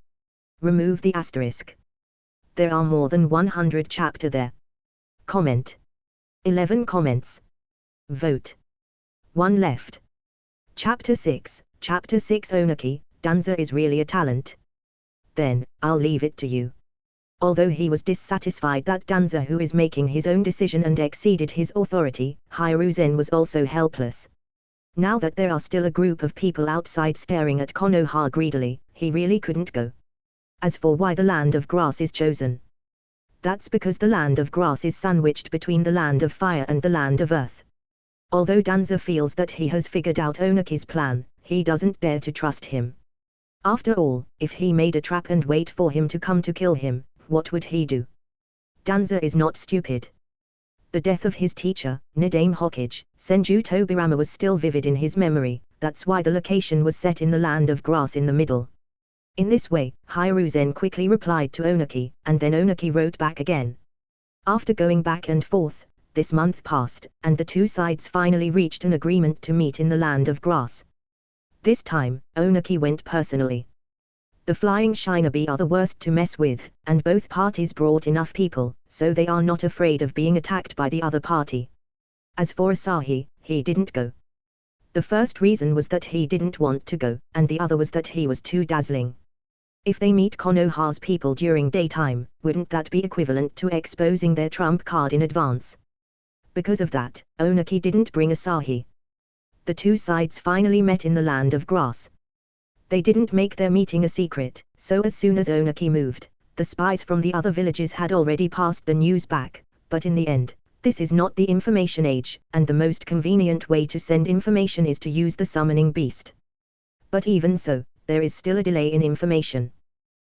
Remove the asterisk. There are more than 100 chapter there. Comment. 11 comments. Vote. 1 left. Chapter 6. Chapter 6 Onaki, Danza is really a talent. Then, I'll leave it to you. Although he was dissatisfied that Danza who is making his own decision and exceeded his authority, Hiruzen was also helpless. Now that there are still a group of people outside staring at Konoha greedily, he really couldn't go. As for why the Land of Grass is chosen. That's because the Land of Grass is sandwiched between the Land of Fire and the Land of Earth. Although Danza feels that he has figured out Onaki's plan, he doesn't dare to trust him. After all, if he made a trap and wait for him to come to kill him, what would he do? Danza is not stupid. The death of his teacher, Nadame Hokage, Senju Tobirama, was still vivid in his memory. That's why the location was set in the land of grass in the middle. In this way, Hiruzen quickly replied to Onaki, and then Onaki wrote back again. After going back and forth, this month passed, and the two sides finally reached an agreement to meet in the land of grass. This time, Onaki went personally. The flying shinobi are the worst to mess with, and both parties brought enough people, so they are not afraid of being attacked by the other party. As for Asahi, he didn't go. The first reason was that he didn't want to go, and the other was that he was too dazzling. If they meet Konoha's people during daytime, wouldn't that be equivalent to exposing their trump card in advance? Because of that, Onaki didn't bring Asahi. The two sides finally met in the land of grass. They didn't make their meeting a secret, so as soon as Onaki moved, the spies from the other villages had already passed the news back, but in the end, this is not the information age, and the most convenient way to send information is to use the summoning beast. But even so, there is still a delay in information.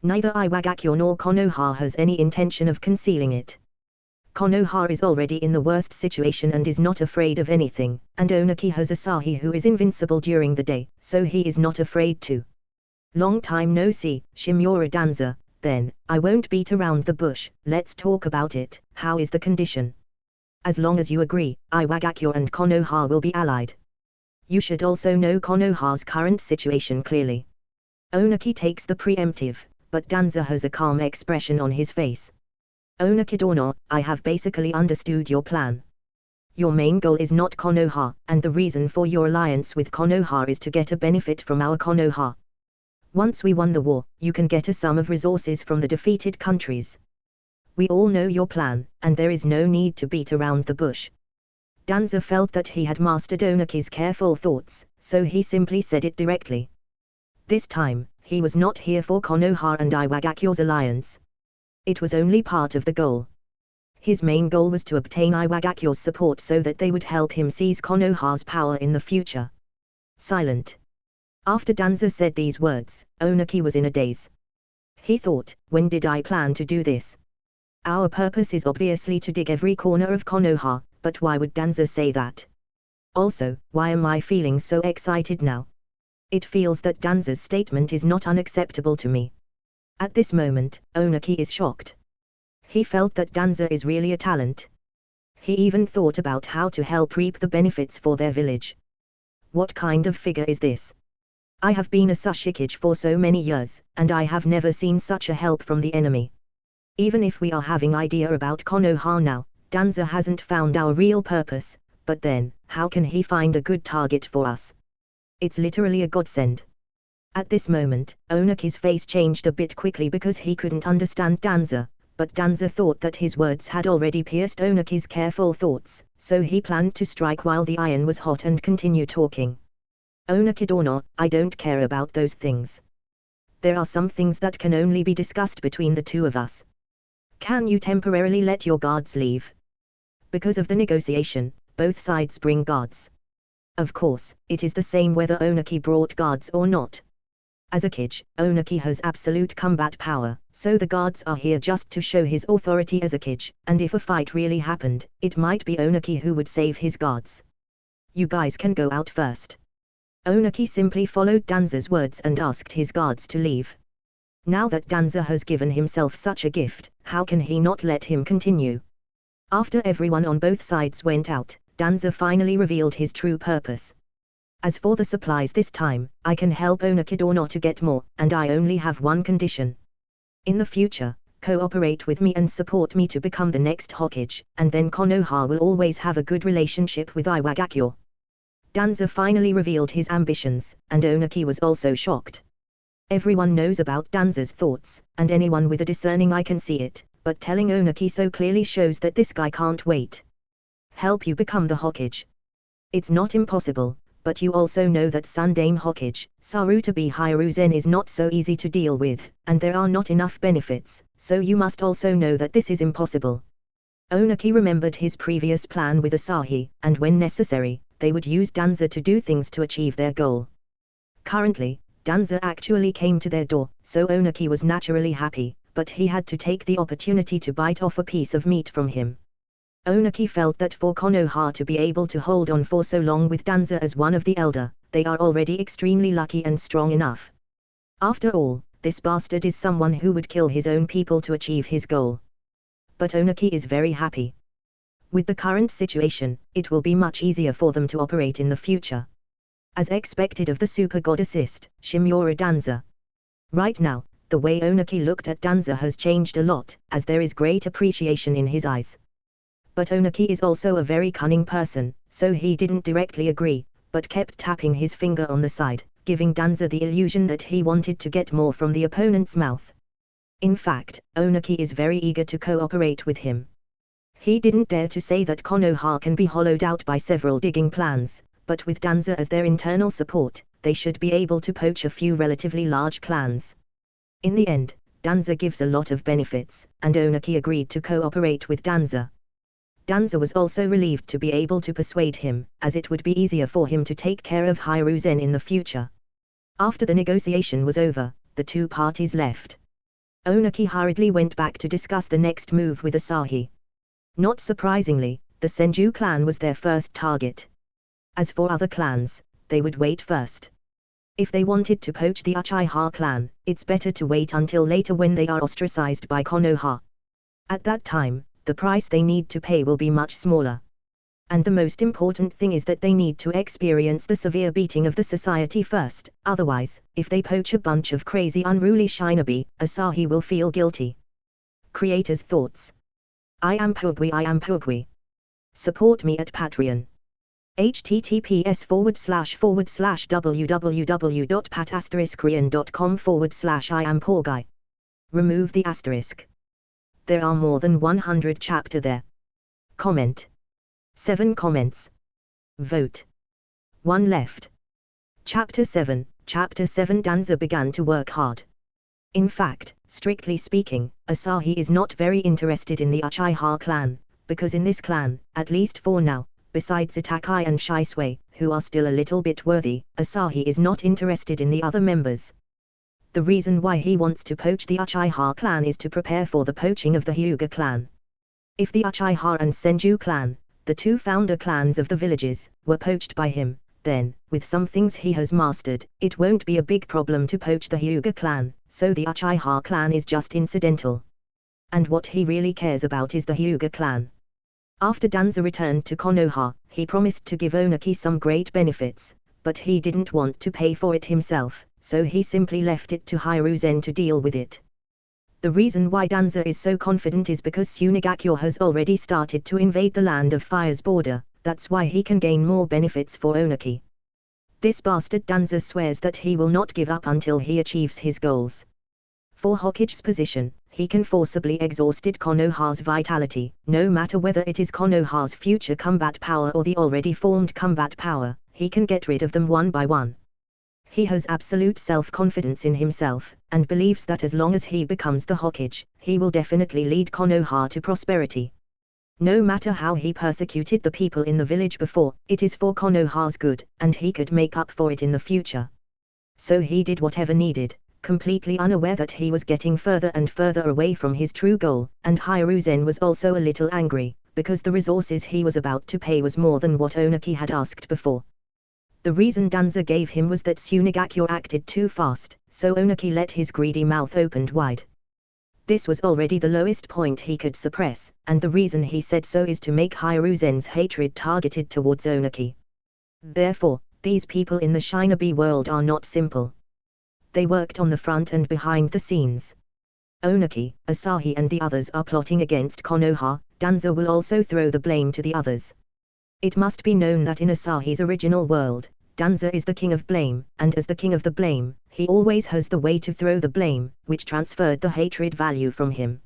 Neither Iwagakure nor Konoha has any intention of concealing it. Konoha is already in the worst situation and is not afraid of anything, and Onaki has Asahi who is invincible during the day, so he is not afraid too. Long time no see, Shimura Danza. Then, I won't beat around the bush, let's talk about it. How is the condition? As long as you agree, Iwagakure and Konoha will be allied. You should also know Konoha's current situation clearly. Onaki takes the preemptive, but Danza has a calm expression on his face. Onaki-dono, I have basically understood your plan. Your main goal is not Konoha, and the reason for your alliance with Konoha is to get a benefit from our Konoha. Once we won the war, you can get a sum of resources from the defeated countries. We all know your plan, and there is no need to beat around the bush. Danza felt that he had mastered Onaki's careful thoughts, so he simply said it directly. This time, he was not here for Konoha and Iwagakure's alliance. It was only part of the goal. His main goal was to obtain Iwagakure's support so that they would help him seize Konoha's power in the future. Silent. After Danza said these words, Onaki was in a daze. He thought, when did I plan to do this? Our purpose is obviously to dig every corner of Konoha, but why would Danza say that? Also, why am I feeling so excited now? It feels that Danza's statement is not unacceptable to me. At this moment, Onaki is shocked. He felt that Danza is really a talent. He even thought about how to help reap the benefits for their village. What kind of figure is this? I have been a Sushikage for so many years, and I have never seen such a help from the enemy. Even if we are having idea about Konoha now, Danza hasn't found our real purpose, but then, how can he find a good target for us? It's literally a godsend. At this moment, Onaki's face changed a bit quickly because he couldn't understand Danza, but Danza thought that his words had already pierced Onaki's careful thoughts, so he planned to strike while the iron was hot and continue talking. Onaki-dono, I don't care about those things. There are some things that can only be discussed between the two of us. Can you temporarily let your guards leave? Because of the negotiation, both sides bring guards. Of course, it is the same whether Onaki brought guards or not. As a Kage, Onaki has absolute combat power, so the guards are here just to show his authority as a Kage, and if a fight really happened, it might be Onaki who would save his guards. You guys can go out first. Onaki simply followed Danza's words and asked his guards to leave. Now that Danza has given himself such a gift, how can he not let him continue? After everyone on both sides went out, Danza finally revealed his true purpose. As for the supplies this time, I can help Onaki-dono to get more, and I only have one condition. In the future, cooperate with me and support me to become the next Hokage, and then Konoha will always have a good relationship with Iwagakure. Danza finally revealed his ambitions, and Onaki was also shocked. Everyone knows about Danza's thoughts, and anyone with a discerning eye can see it, but telling Onaki so clearly shows that this guy can't wait. Help you become the Hokage. It's not impossible, but you also know that Sundame Hokage, Sarutobi Hiruzen is not so easy to deal with, and there are not enough benefits, so you must also know that this is impossible. Onaki remembered his previous plan with Asahi, and when necessary, they would use Danza to do things to achieve their goal. Currently, Danza actually came to their door, so Onaki was naturally happy, but he had to take the opportunity to bite off a piece of meat from him. Onuki felt that for Konoha to be able to hold on for so long with Danza as one of the elder, they are already extremely lucky and strong enough. After all, this bastard is someone who would kill his own people to achieve his goal. But Onuki is very happy. With the current situation, it will be much easier for them to operate in the future. As expected of the super god assist, Shimura Danza. Right now, the way Onuki looked at Danza has changed a lot, as there is great appreciation in his eyes. But Onuki is also a very cunning person, so he didn't directly agree, but kept tapping his finger on the side, giving Danza the illusion that he wanted to get more from the opponent's mouth. In fact, Onuki is very eager to cooperate with him. He didn't dare to say that Konoha can be hollowed out by several digging plans, but with Danza as their internal support, they should be able to poach a few relatively large clans. In the end, Danza gives a lot of benefits, and Onuki agreed to cooperate with Danza. Danza was also relieved to be able to persuade him, as it would be easier for him to take care of Hiruzen in the future. After the negotiation was over, the two parties left. Onuki hurriedly went back to discuss the next move with Asahi. Not surprisingly, the Senju clan was their first target. As for other clans, they would wait first. If they wanted to poach the Uchiha clan, it's better to wait until later when they are ostracized by Konoha. At that time, the price they need to pay will be much smaller. And the most important thing is that they need to experience the severe beating of the society first, otherwise, if they poach a bunch of crazy unruly shinobi, Asahi will feel guilty. Creators' thoughts. Iampoorguy. Support me at Patreon. https://www.pat*korean.com/Iampoorguy. Remove the asterisk. There are more than 100 chapter there. Comment. 7 comments. Vote. 1 left. Chapter 7. Chapter 7. Danza began to work hard. In fact, strictly speaking, Asahi is not very interested in the Uchiha clan, because in this clan, at least for now, besides Itakai and Shisui, who are still a little bit worthy, Asahi is not interested in the other members. The reason why he wants to poach the Uchiha clan is to prepare for the poaching of the Hyuga clan. If the Uchiha and Senju clan, the two founder clans of the villages, were poached by him, then, with some things he has mastered, it won't be a big problem to poach the Hyuga clan, so the Uchiha clan is just incidental. And what he really cares about is the Hyuga clan. After Danza returned to Konoha, he promised to give Onuki some great benefits, but he didn't want to pay for it himself, so he simply left it to Hiruzen to deal with it. The reason why Danza is so confident is because Tsunegakure has already started to invade the Land of Fire's border, that's why he can gain more benefits for Onuki. This bastard Danza swears that he will not give up until he achieves his goals. For Hokage's position, he can forcibly exhausted Konoha's vitality, no matter whether it is Konoha's future combat power or the already formed combat power, he can get rid of them one by one. He has absolute self-confidence in himself, and believes that as long as he becomes the Hokage, he will definitely lead Konoha to prosperity. No matter how he persecuted the people in the village before, it is for Konoha's good, and he could make up for it in the future. So he did whatever needed, completely unaware that he was getting further and further away from his true goal, and Hiruzen was also a little angry, because the resources he was about to pay was more than what Onuki had asked before. The reason Danza gave him was that Tsunegakure acted too fast, so Onuki let his greedy mouth opened wide. This was already the lowest point he could suppress, and the reason he said so is to make Hiruzen's hatred targeted towards Onuki. Therefore, these people in the Shinobi world are not simple. They worked on the front and behind the scenes. Onuki, Asahi and the others are plotting against Konoha. Danza will also throw the blame to the others. It must be known that in Asahi's original world, Danza is the king of blame, and as the king of the blame, he always has the way to throw the blame, which transferred the hatred value from him.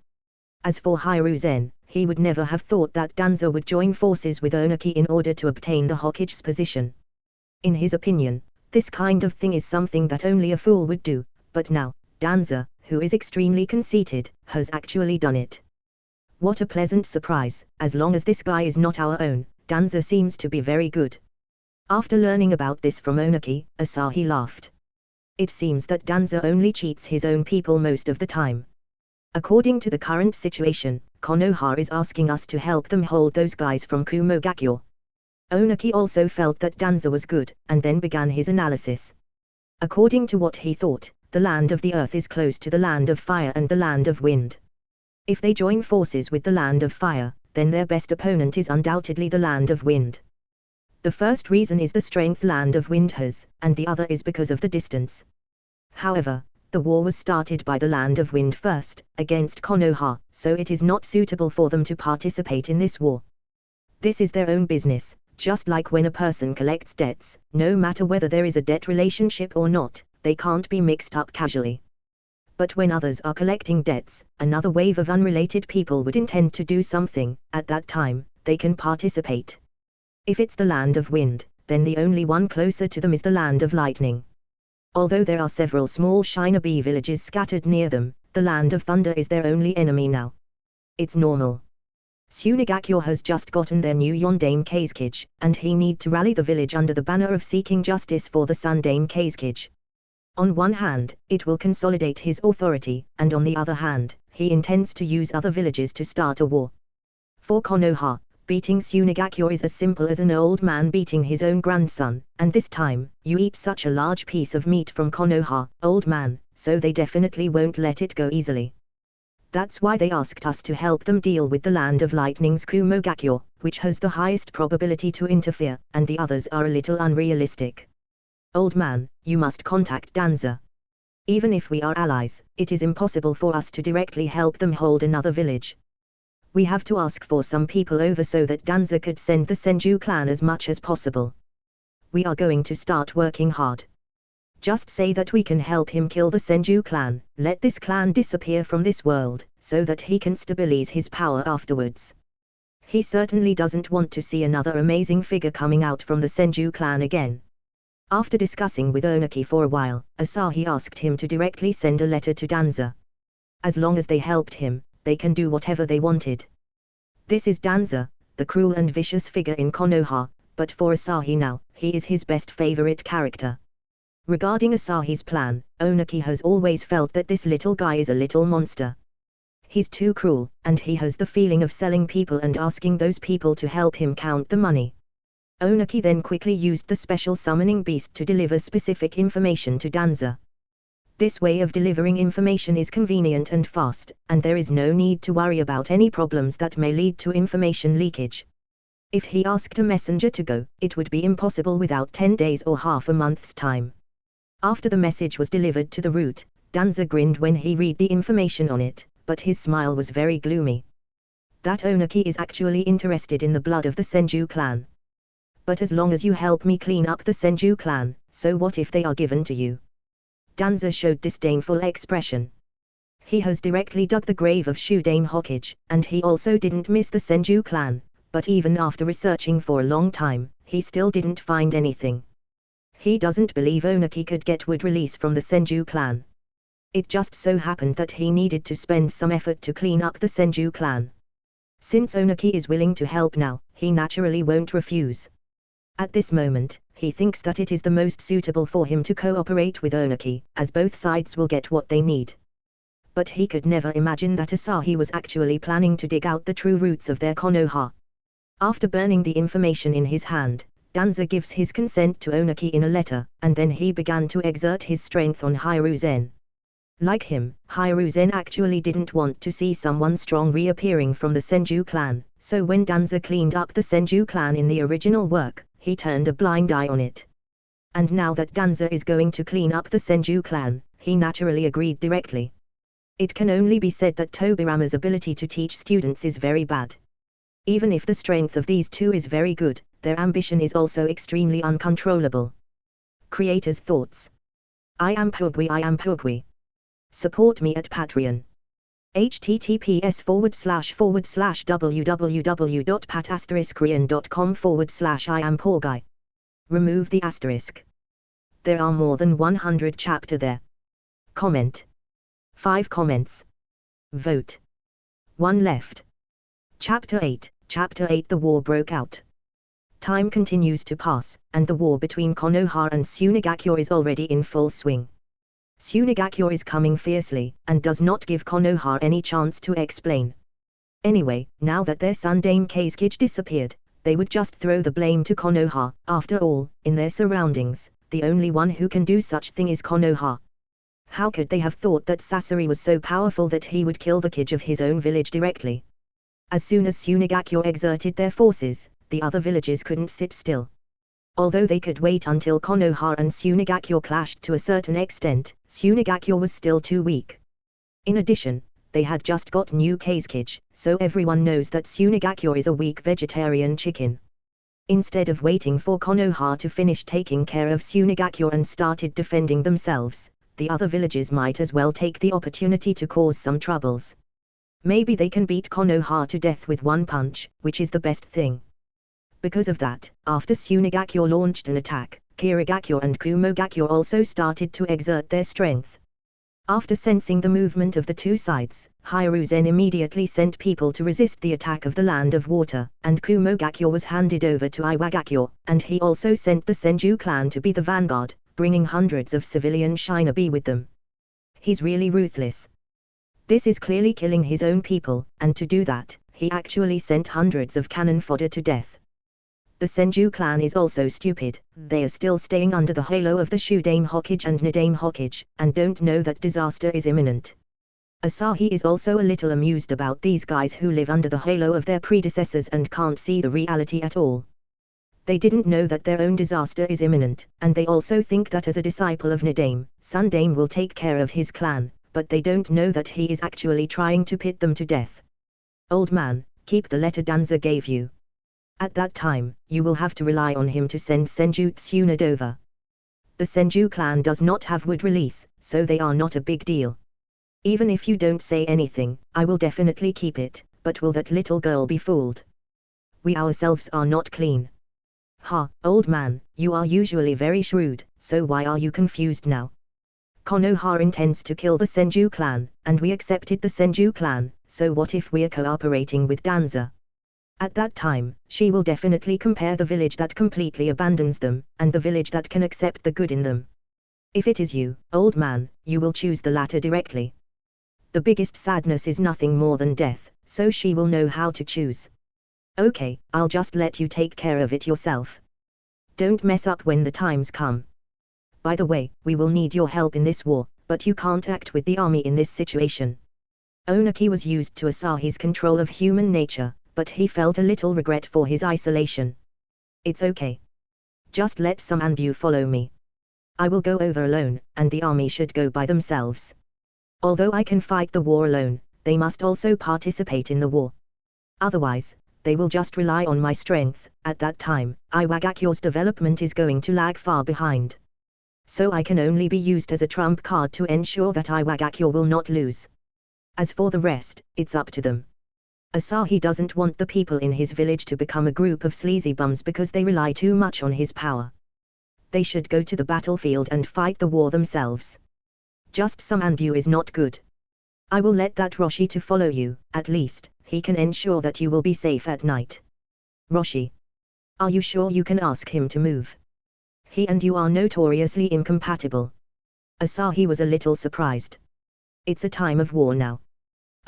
As for Hiruzen, he would never have thought that Danza would join forces with Onuki in order to obtain the Hokage's position. In his opinion, this kind of thing is something that only a fool would do, but now, Danza, who is extremely conceited, has actually done it. What a pleasant surprise. As long as this guy is not our own, Danza seems to be very good. After learning about this from Onuki, Asahi laughed. It seems that Danza only cheats his own people most of the time. According to the current situation, Konoha is asking us to help them hold those guys from Kumogakyo. Onaki also felt that Danza was good, and then began his analysis. According to what he thought, the land of the earth is close to the land of fire and the land of wind. If they join forces with the land of fire, then their best opponent is undoubtedly the land of wind. The first reason is the strength land of wind has, and the other is because of the distance. However, the war was started by the land of wind first, against Konoha, so it is not suitable for them to participate in this war. This is their own business, just like when a person collects debts, no matter whether there is a debt relationship or not, they can't be mixed up casually. But when others are collecting debts, another wave of unrelated people would intend to do something, at that time, they can participate. If it's the land of wind, then the only one closer to them is the land of lightning. Although there are several small Shinobi villages scattered near them, the land of thunder is their only enemy now. It's normal. Tsunegakyo has just gotten their new Yondame Keizukage, and he need to rally the village under the banner of seeking justice for the Sundame Keizukage. On one hand, it will consolidate his authority, and on the other hand, he intends to use other villages to start a war. For Konoha, beating Tsunegakyo is as simple as an old man beating his own grandson, and this time, you eat such a large piece of meat from Konoha, old man, so they definitely won't let it go easily. That's why they asked us to help them deal with the land of lightning's Kumogakyo, which has the highest probability to interfere, and the others are a little unrealistic. Old man, you must contact Danza. Even if we are allies, it is impossible for us to directly help them hold another village. We have to ask for some people over so that Danza could send the Senju clan as much as possible. We are going to start working hard. Just say that we can help him kill the Senju clan, let this clan disappear from this world, so that he can stabilize his power afterwards. He certainly doesn't want to see another amazing figure coming out from the Senju clan again. After discussing with Onaki for a while, Asahi asked him to directly send a letter to Danza. As long as they helped him, they can do whatever they wanted. This is Danza, the cruel and vicious figure in Konoha, but for Asahi now, he is his best favorite character. Regarding Asahi's plan, Onaki has always felt that this little guy is a little monster. He's too cruel, and he has the feeling of selling people and asking those people to help him count the money. Onaki then quickly used the special summoning beast to deliver specific information to Danza. This way of delivering information is convenient and fast, and there is no need to worry about any problems that may lead to information leakage. If he asked a messenger to go, it would be impossible without 10 days or half a month's time. After the message was delivered to the route, Danza grinned when he read the information on it, but his smile was very gloomy. That Onaki is actually interested in the blood of the Senju clan. But as long as you help me clean up the Senju clan, so what if they are given to you? Danza showed disdainful expression. He has directly dug the grave of Shudame Hokage, and he also didn't miss the Senju clan, but even after researching for a long time, he still didn't find anything. He doesn't believe Onaki could get wood release from the Senju clan. It just so happened that he needed to spend some effort to clean up the Senju clan. Since Onaki is willing to help now, he naturally won't refuse. At this moment, he thinks that it is the most suitable for him to cooperate with Onaki, as both sides will get what they need. But he could never imagine that Asahi was actually planning to dig out the true roots of their Konoha. After burning the information in his hand, Danza gives his consent to Onaki in a letter, and then he began to exert his strength on Hiruzen. Like him, Hiruzen actually didn't want to see someone strong reappearing from the Senju clan, so when Danza cleaned up the Senju clan in the original work, he turned a blind eye on it. And now that Danza is going to clean up the Senju clan, he naturally agreed directly. It can only be said that Tobirama's ability to teach students is very bad. Even if the strength of these two is very good, their ambition is also extremely uncontrollable. Creators' thoughts. Iampoorguy. Support me at Patreon. https://www.pat*korean.com/Iampoorguy. Remove the asterisk. There are more than 100 chapter there. Comment. 5 comments. Vote. 1 left. Chapter 8. Chapter 8. The war broke out. Time continues to pass, and the war between Konoha and Tsunegakyo is already in full swing. Tsunegakure is coming fiercely, and does not give Konoha any chance to explain. Anyway, now that their son Dame Kazekage disappeared, they would just throw the blame to Konoha. After all, in their surroundings, the only one who can do such thing is Konoha. How could they have thought that Sasori was so powerful that he would kill the kid of his own village directly? As soon as Tsunegakure exerted their forces, the other villages couldn't sit still. Although they could wait until Konoha and Tsunegakure clashed to a certain extent, Tsunegakure was still too weak. In addition, they had just got new Kazekage, so everyone knows that Tsunegakure is a weak vegetarian chicken. Instead of waiting for Konoha to finish taking care of Tsunegakure and started defending themselves, the other villages might as well take the opportunity to cause some troubles. Maybe they can beat Konoha to death with one punch, which is the best thing. Because of that, after Tsunegakure launched an attack, Kirigakure and Kumogakure also started to exert their strength. After sensing the movement of the two sides, Hiruzen immediately sent people to resist the attack of the Land of Water, and Kumogakure was handed over to Iwagakure, and he also sent the Senju clan to be the vanguard, bringing hundreds of civilian shinobi with them. He's really ruthless. This is clearly killing his own people, and to do that, he actually sent hundreds of cannon fodder to death. The Senju clan is also stupid. They are still staying under the halo of the Shudame Hokage and Nadame Hokage, and don't know that disaster is imminent. Asahi is also a little amused about these guys who live under the halo of their predecessors and can't see the reality at all. They didn't know that their own disaster is imminent, and they also think that as a disciple of Nadame, Sundame will take care of his clan, but they don't know that he is actually trying to pit them to death. Old man, keep the letter Danza gave you. At that time, you will have to rely on him to send Senju Tsunade over. The Senju clan does not have wood release, so they are not a big deal. Even if you don't say anything, I will definitely keep it, but will that little girl be fooled? We ourselves are not clean. Ha, old man, you are usually very shrewd, so why are you confused now? Konoha intends to kill the Senju clan, and we accepted the Senju clan, so what if we are cooperating with Danza? At that time, she will definitely compare the village that completely abandons them, and the village that can accept the good in them. If it is you, old man, you will choose the latter directly. The biggest sadness is nothing more than death, so she will know how to choose. Okay, I'll just let you take care of it yourself. Don't mess up when the times come. By the way, we will need your help in this war, but you can't act with the army in this situation. Onaki was used to Asahi's control of human nature, but he felt a little regret for his isolation. It's okay. Just let some Anbu follow me. I will go over alone, and the army should go by themselves. Although I can fight the war alone, they must also participate in the war. Otherwise, they will just rely on my strength. At that time, Iwagakure's development is going to lag far behind. So I can only be used as a trump card to ensure that Iwagakure will not lose. As for the rest, it's up to them. Asahi doesn't want the people in his village to become a group of sleazy bums because they rely too much on his power. They should go to the battlefield and fight the war themselves. Just some Anbu is not good. I will let that Roshi to follow you, at least, he can ensure that you will be safe at night. Roshi. Are you sure you can ask him to move? He and you are notoriously incompatible. Asahi was a little surprised. It's a time of war now.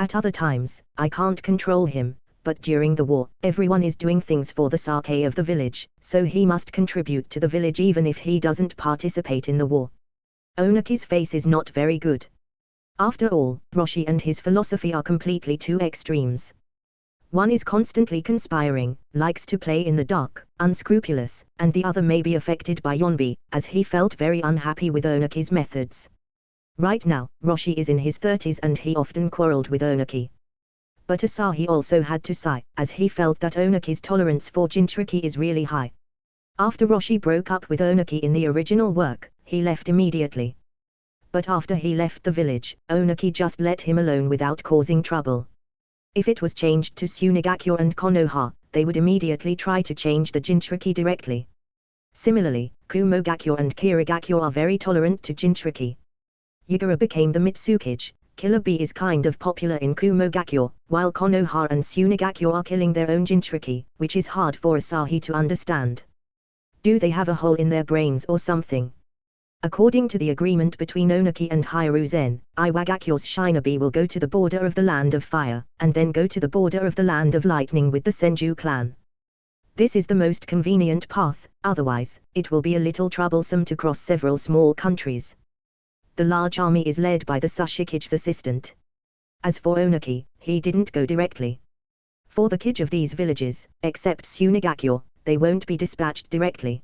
At other times, I can't control him, but during the war, everyone is doing things for the sake of the village, so he must contribute to the village even if he doesn't participate in the war. Onaki's face is not very good. After all, Roshi and his philosophy are completely two extremes. One is constantly conspiring, likes to play in the dark, unscrupulous, and the other may be affected by Yonbi, as he felt very unhappy with Onaki's methods. Right now, Roshi is in his 30s and he often quarreled with Onaki. But Asahi also had to sigh, as he felt that Onaki's tolerance for Jinchuriki is really high. After Roshi broke up with Onaki in the original work, he left immediately. But after he left the village, Onaki just let him alone without causing trouble. If it was changed to Tsunegakure and Konoha, they would immediately try to change the Jinchuriki directly. Similarly, Kumogakure and Kirigakure are very tolerant to Jinchuriki. Yagura became the Mitsukage. Killer Bee is kind of popular in Kumogakure, while Konoha and Tsunegakure are killing their own Jinchuriki, which is hard for Asahi to understand. Do they have a hole in their brains or something? According to the agreement between Onaki and Hiruzen, Iwagakyo's shinobi will go to the border of the Land of Fire, and then go to the border of the Land of Lightning with the Senju clan. This is the most convenient path, otherwise, it will be a little troublesome to cross several small countries. The large army is led by the Sushikige's assistant. As for Onaki, he didn't go directly. For the Kige of these villages, except Tsunegakyo, they won't be dispatched directly.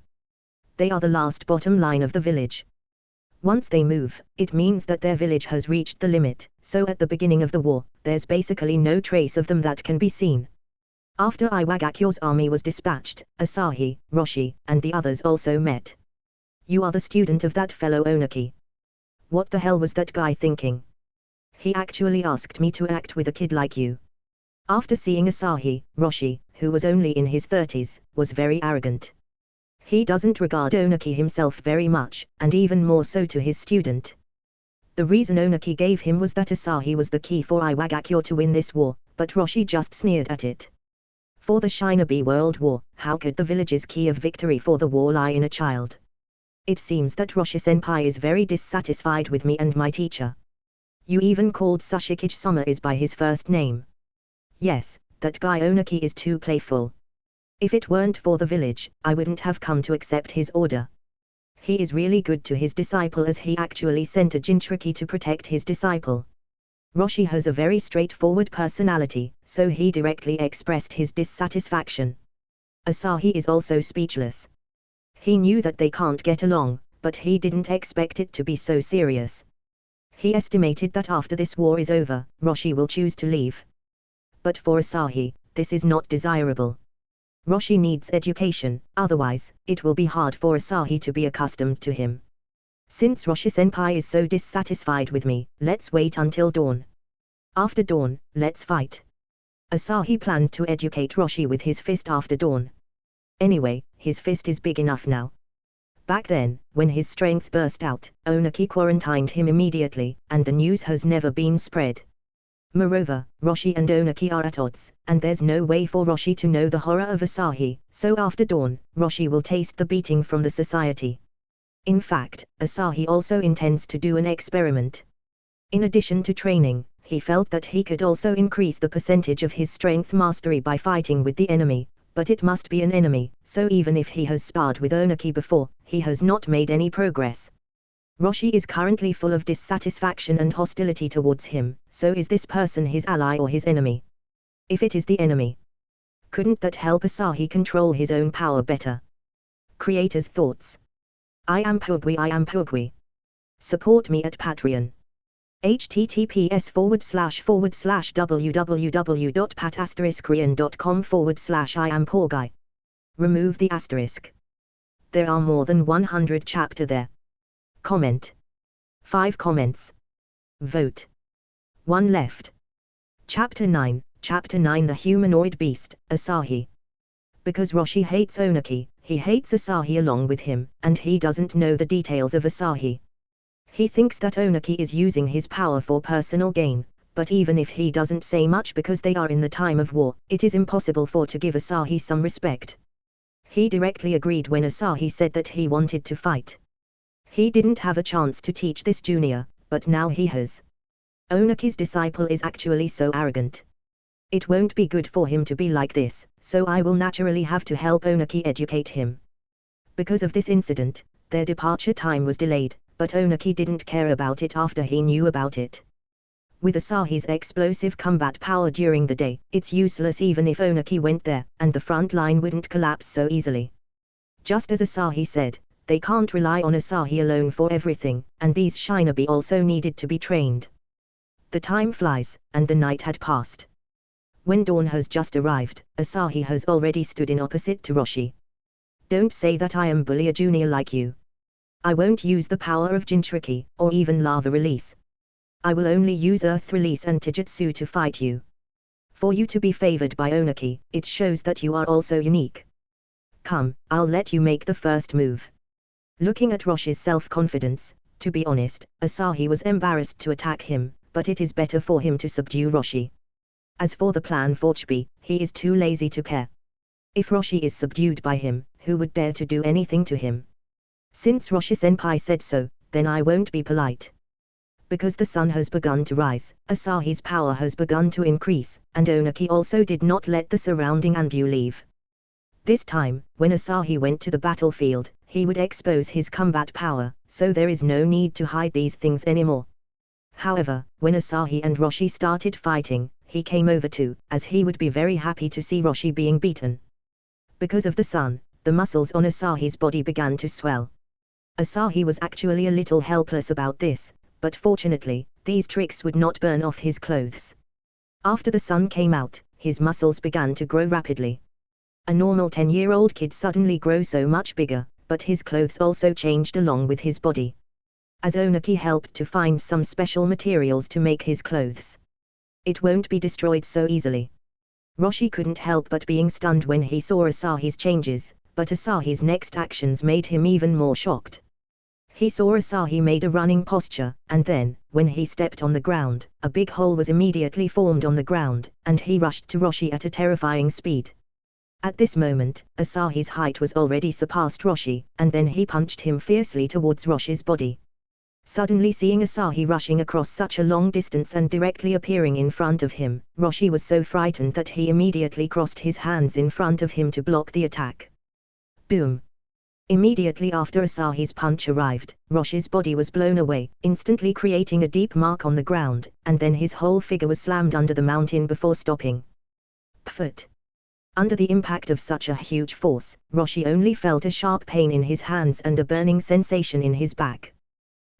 They are the last bottom line of the village. Once they move, it means that their village has reached the limit, so at the beginning of the war, there's basically no trace of them that can be seen. After Iwagakyo's army was dispatched, Asahi, Roshi, and the others also met. You are the student of that fellow Onaki. What the hell was that guy thinking? He actually asked me to act with a kid like you. After seeing Asahi, Roshi, who was only in his 30s, was very arrogant. He doesn't regard Onaki himself very much, and even more so to his student. The reason Onaki gave him was that Asahi was the key for Iwagakyo to win this war, but Roshi just sneered at it. For the Shinobi World War, how could the village's key of victory for the war lie in a child? It seems that Roshi-senpai is very dissatisfied with me and my teacher. You even called Sushikage-sama is by his first name. Yes, that guy Onaki is too playful. If it weren't for the village, I wouldn't have come to accept his order. He is really good to his disciple as he actually sent a Jinchuriki to protect his disciple. Roshi has a very straightforward personality, so he directly expressed his dissatisfaction. Asahi is also speechless. He knew that they can't get along, but he didn't expect it to be so serious. He estimated that after this war is over, Roshi will choose to leave. But for Asahi, this is not desirable. Roshi needs education, otherwise, it will be hard for Asahi to be accustomed to him. Since Roshi-senpai is so dissatisfied with me, let's wait until dawn. After dawn, let's fight. Asahi planned to educate Roshi with his fist after dawn. Anyway, his fist is big enough now. Back then, when his strength burst out, Onaki quarantined him immediately, and the news has never been spread. Moreover, Roshi and Onaki are at odds, and there's no way for Roshi to know the horror of Asahi, so after dawn, Roshi will taste the beating from the society. In fact, Asahi also intends to do an experiment. In addition to training, he felt that he could also increase the percentage of his strength mastery by fighting with the enemy, but it must be an enemy, so even if he has sparred with Onaki before, he has not made any progress. Roshi is currently full of dissatisfaction and hostility towards him, so is this person his ally or his enemy? If it is the enemy, couldn't that help Asahi control his own power better? Creator's thoughts. Iampoorguy. Support me at Patreon. https://www.pat*korean.com/Iampoorguy. Remove the asterisk. There are more than 100 chapter there. Comment. 5 comments. Vote. 1 left. Chapter 9, The Humanoid Beast, Asahi. Because Roshi hates Onaki, he hates Asahi along with him, and he doesn't know the details of Asahi. He thinks that Onaki is using his power for personal gain, but even if he doesn't say much because they are in the time of war, it is impossible for to give Asahi some respect. He directly agreed when Asahi said that he wanted to fight. He didn't have a chance to teach this junior, but now he has. Onaki's disciple is actually so arrogant. It won't be good for him to be like this, so I will naturally have to help Onaki educate him. Because of this incident, their departure time was delayed, but Onaki didn't care about it after he knew about it. With Asahi's explosive combat power during the day, it's useless even if Onaki went there, and the front line wouldn't collapse so easily. Just as Asahi said, they can't rely on Asahi alone for everything, and these shinobi also needed to be trained. The time flies, and the night had passed. When dawn has just arrived, Asahi has already stood in opposite to Roshi. Don't say that I am bully a junior like you. I won't use the power of Jinchuriki, or even lava release. I will only use earth release and Taijutsu to fight you. For you to be favored by Onaki, it shows that you are also unique. Come, I'll let you make the first move. Looking at Roshi's self-confidence, to be honest, Asahi was embarrassed to attack him, but it is better for him to subdue Roshi. As for the plan for Chibi, he is too lazy to care. If Roshi is subdued by him, who would dare to do anything to him? Since Roshi-senpai said so, then I won't be polite. Because the sun has begun to rise, Asahi's power has begun to increase, and Onaki also did not let the surrounding Iampoorguy leave. This time, when Asahi went to the battlefield, he would expose his combat power, so there is no need to hide these things anymore. However, when Asahi and Roshi started fighting, he came over too, as he would be very happy to see Roshi being beaten. Because of the sun, the muscles on Asahi's body began to swell. Asahi was actually a little helpless about this, but fortunately, these tricks would not burn off his clothes. After the sun came out, his muscles began to grow rapidly. A normal 10-year-old kid suddenly grows so much bigger, but his clothes also changed along with his body. As Onaki helped to find some special materials to make his clothes. It won't be destroyed so easily. Roshi couldn't help but being stunned when he saw Asahi's changes, but Asahi's next actions made him even more shocked. He saw Asahi made a running posture, and then, when he stepped on the ground, a big hole was immediately formed on the ground, and he rushed to Roshi at a terrifying speed. At this moment, Asahi's height was already surpassed Roshi, and then he punched him fiercely towards Roshi's body. Suddenly seeing Asahi rushing across such a long distance and directly appearing in front of him, Roshi was so frightened that he immediately crossed his hands in front of him to block the attack. Boom! Immediately after Asahi's punch arrived, Roshi's body was blown away, instantly creating a deep mark on the ground, and then his whole figure was slammed under the mountain before stopping. Pfft! Under the impact of such a huge force, Roshi only felt a sharp pain in his hands and a burning sensation in his back.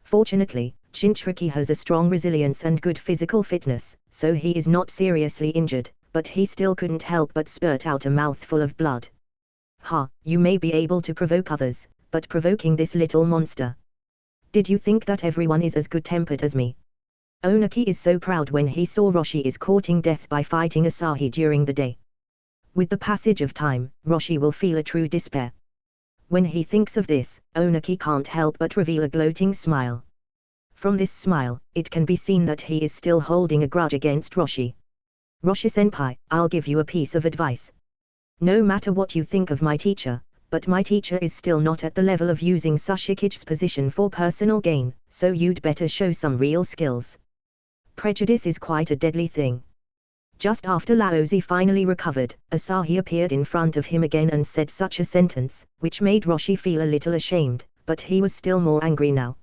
Fortunately, Jinchuriki has a strong resilience and good physical fitness, so he is not seriously injured, but he still couldn't help but spurt out a mouthful of blood. Ha, you may be able to provoke others, but provoking this little monster. Did you think that everyone is as good-tempered as me? Onaki is so proud when he saw Roshi is courting death by fighting Asahi during the day. With the passage of time, Roshi will feel a true despair. When he thinks of this, Onaki can't help but reveal a gloating smile. From this smile, it can be seen that he is still holding a grudge against Roshi. Roshi-senpai, I'll give you a piece of advice. No matter what you think of my teacher, but my teacher is still not at the level of using Sushikichi's position for personal gain, so you'd better show some real skills. Prejudice is quite a deadly thing. Just after Laozi finally recovered, Asahi appeared in front of him again and said such a sentence, which made Roshi feel a little ashamed, but he was still more angry now.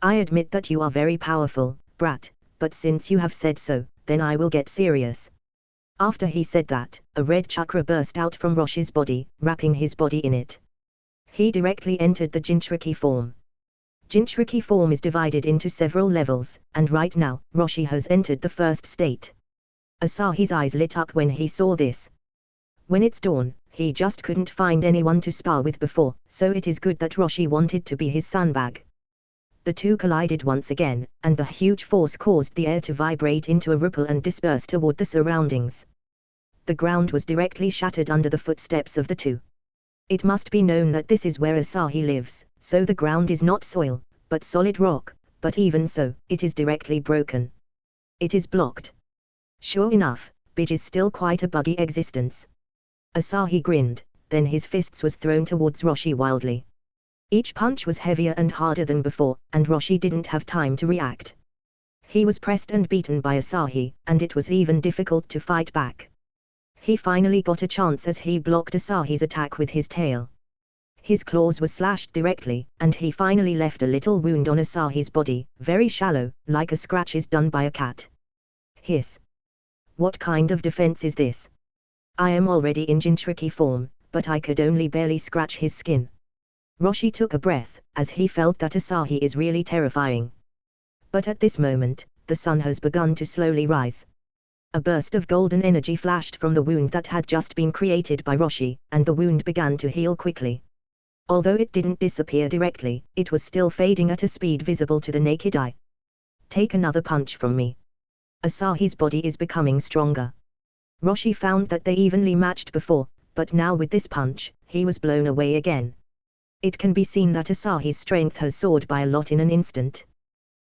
I admit that you are very powerful, brat, but since you have said so, then I will get serious. After he said that, a red chakra burst out from Roshi's body, wrapping his body in it. He directly entered the Jinchuriki form. Jinchuriki form is divided into several levels, and right now, Roshi has entered the first state. Asahi's eyes lit up when he saw this. When it's dawn, he just couldn't find anyone to spar with before, so it is good that Roshi wanted to be his sandbag. The two collided once again, and the huge force caused the air to vibrate into a ripple and disperse toward the surroundings. The ground was directly shattered under the footsteps of the two. It must be known that this is where Asahi lives, so the ground is not soil, but solid rock, but even so, it is directly broken. It is blocked. Sure enough, Bij is still quite a buggy existence. Asahi grinned, then his fists was thrown towards Roshi wildly. Each punch was heavier and harder than before, and Roshi didn't have time to react. He was pressed and beaten by Asahi, and it was even difficult to fight back. He finally got a chance as he blocked Asahi's attack with his tail. His claws were slashed directly, and he finally left a little wound on Asahi's body, very shallow, like a scratch is done by a cat. Hiss. What kind of defense is this? I am already in Jinchuriki form, but I could only barely scratch his skin. Roshi took a breath, as he felt that Asahi is really terrifying. But at this moment, the sun has begun to slowly rise. A burst of golden energy flashed from the wound that had just been created by Roshi, and the wound began to heal quickly. Although it didn't disappear directly, it was still fading at a speed visible to the naked eye. Take another punch from me. Asahi's body is becoming stronger. Roshi found that they evenly matched before, but now with this punch, he was blown away again. It can be seen that Asahi's strength has soared by a lot in an instant.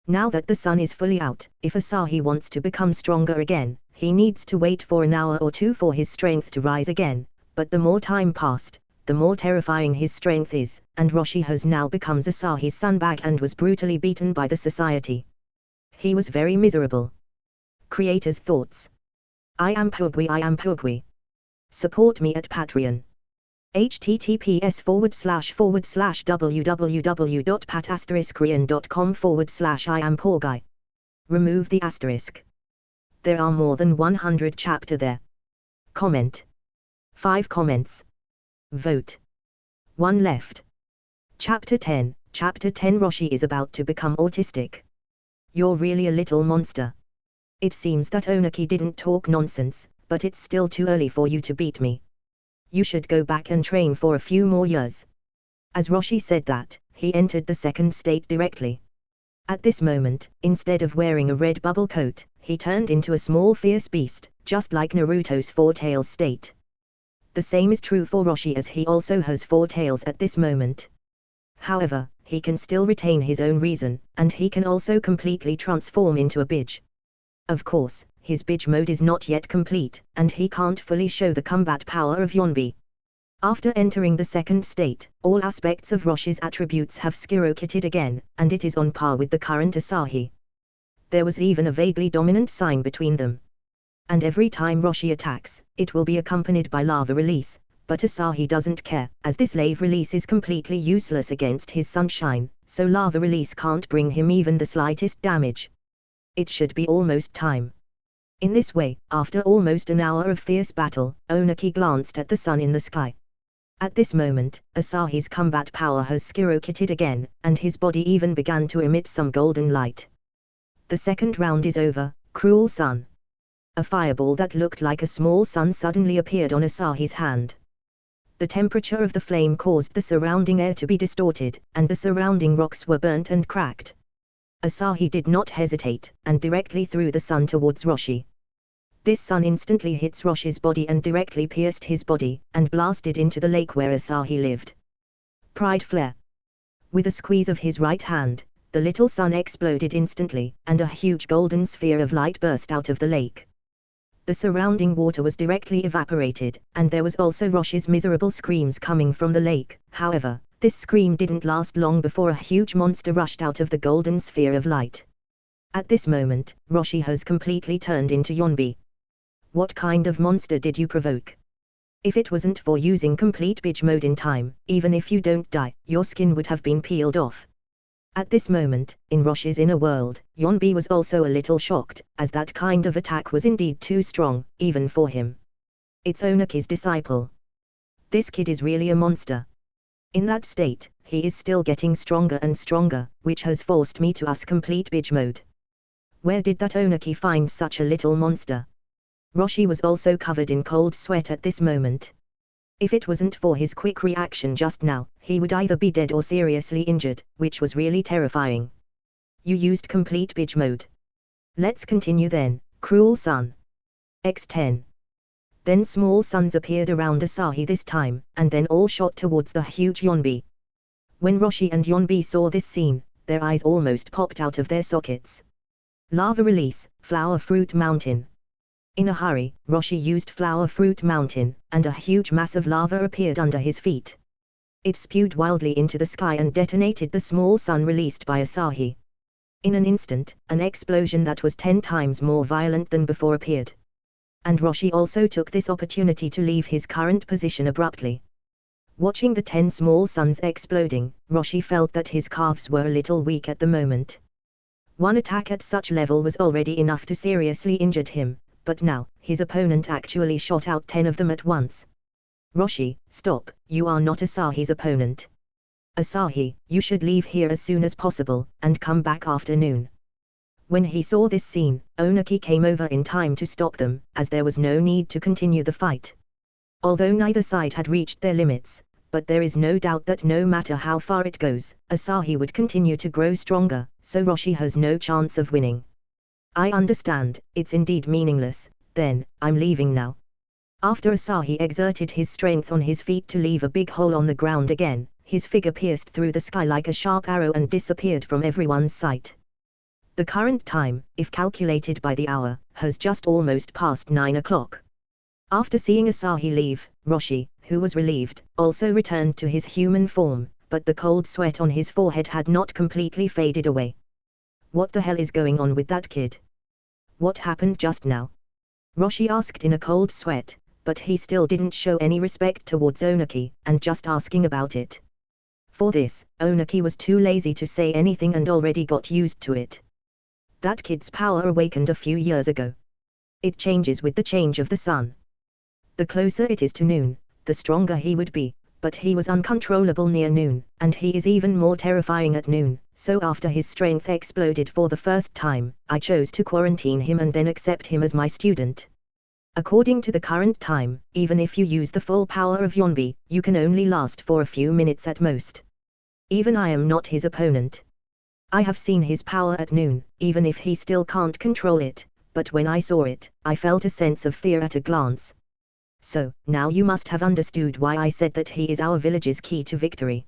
Now that the sun is fully out, if Asahi wants to become stronger again, he needs to wait for an hour or two for his strength to rise again, but the more time passed, the more terrifying his strength is, and Roshi has now becomes Asahi's son back and was brutally beaten by the society. He was very miserable. Creator's thoughts. Iampoorguy. Support me at Patreon. https://www.pat*korean.com/Iampoorguy. Remove the asterisk. There are more than 100 chapter there. Comment. 5 comments. Vote. 1 left. Chapter 10. Chapter 10. Roshi is about to become autistic. You're really a little monster. It seems that Onaki didn't talk nonsense, but it's still too early for you to beat me. You should go back and train for a few more years. As Roshi said that, he entered the second state directly. At this moment, instead of wearing a red bubble coat, he turned into a small fierce beast, just like Naruto's 4 tails state. The same is true for Roshi as he also has 4 tails at this moment. However, he can still retain his own reason, and he can also completely transform into a Bij. Of course, his Bij mode is not yet complete, and he can't fully show the combat power of Yonbi. After entering the second state, all aspects of Roshi's attributes have skyrocketed again, and it is on par with the current Asahi. There was even a vaguely dominant sign between them. And every time Roshi attacks, it will be accompanied by lava release, but Asahi doesn't care, as this lava release is completely useless against his sunshine, so lava release can't bring him even the slightest damage. It should be almost time. In this way, after almost an hour of fierce battle, Onaki glanced at the sun in the sky. At this moment, Asahi's combat power has skyrocketed again, and his body even began to emit some golden light. The second round is over, cruel sun. A fireball that looked like a small sun suddenly appeared on Asahi's hand. The temperature of the flame caused the surrounding air to be distorted, and the surrounding rocks were burnt and cracked. Asahi did not hesitate, and directly threw the sun towards Roshi. This sun instantly hits Roshi's body and directly pierced his body, and blasted into the lake where Asahi lived. Pride flare. With a squeeze of his right hand, the little sun exploded instantly, and a huge golden sphere of light burst out of the lake. The surrounding water was directly evaporated, and there was also Roshi's miserable screams coming from the lake. However, this scream didn't last long before a huge monster rushed out of the golden sphere of light. At this moment, Roshi has completely turned into Yonbi. What kind of monster did you provoke? If it wasn't for using complete Bij mode in time, even if you don't die, your skin would have been peeled off. At this moment, in Roshi's inner world, Yonbi was also a little shocked, as that kind of attack was indeed too strong, even for him. It's Onaki's disciple. This kid is really a monster. In that state, he is still getting stronger and stronger, which has forced me to use complete Bij mode. Where did that Onaki find such a little monster? Roshi was also covered in cold sweat at this moment. If it wasn't for his quick reaction just now, he would either be dead or seriously injured, which was really terrifying. You used complete Bij mode. Let's continue then, cruel sun. X10. Then small suns appeared around Asahi this time, and then all shot towards the huge Yonbi. When Roshi and Yonbi saw this scene, their eyes almost popped out of their sockets. Lava release, flower fruit mountain. In a hurry, Roshi used Flower Fruit Mountain, and a huge mass of lava appeared under his feet. It spewed wildly into the sky and detonated the small sun released by Asahi. In an instant, an explosion that was 10 times more violent than before appeared. And Roshi also took this opportunity to leave his current position abruptly. Watching the 10 small suns exploding, Roshi felt that his calves were a little weak at the moment. One attack at such level was already enough to seriously injure him. But now, his opponent actually shot out 10 of them at once. Roshi, stop, you are not Asahi's opponent. Asahi, you should leave here as soon as possible, and come back after noon. When he saw this scene, Onaki came over in time to stop them, as there was no need to continue the fight. Although neither side had reached their limits, but there is no doubt that no matter how far it goes, Asahi would continue to grow stronger, so Roshi has no chance of winning. I understand, it's indeed meaningless, then, I'm leaving now. After Asahi exerted his strength on his feet to leave a big hole on the ground again, his figure pierced through the sky like a sharp arrow and disappeared from everyone's sight. The current time, if calculated by the hour, has just almost passed 9 o'clock. After seeing Asahi leave, Roshi, who was relieved, also returned to his human form, but the cold sweat on his forehead had not completely faded away. What the hell is going on with that kid? What happened just now? Roshi asked in a cold sweat, but he still didn't show any respect towards Onuki, and just asking about it. For this, Onuki was too lazy to say anything and already got used to it. That kid's power awakened a few years ago. It changes with the change of the sun. The closer it is to noon, the stronger he would be, but he was uncontrollable near noon, and he is even more terrifying at noon, so after his strength exploded for the first time, I chose to quarantine him and then accept him as my student. According to the current time, even if you use the full power of Yonbi, you can only last for a few minutes at most. Even I am not his opponent. I have seen his power at noon, even if he still can't control it, but when I saw it, I felt a sense of fear at a glance. So, now you must have understood why I said that he is our village's key to victory.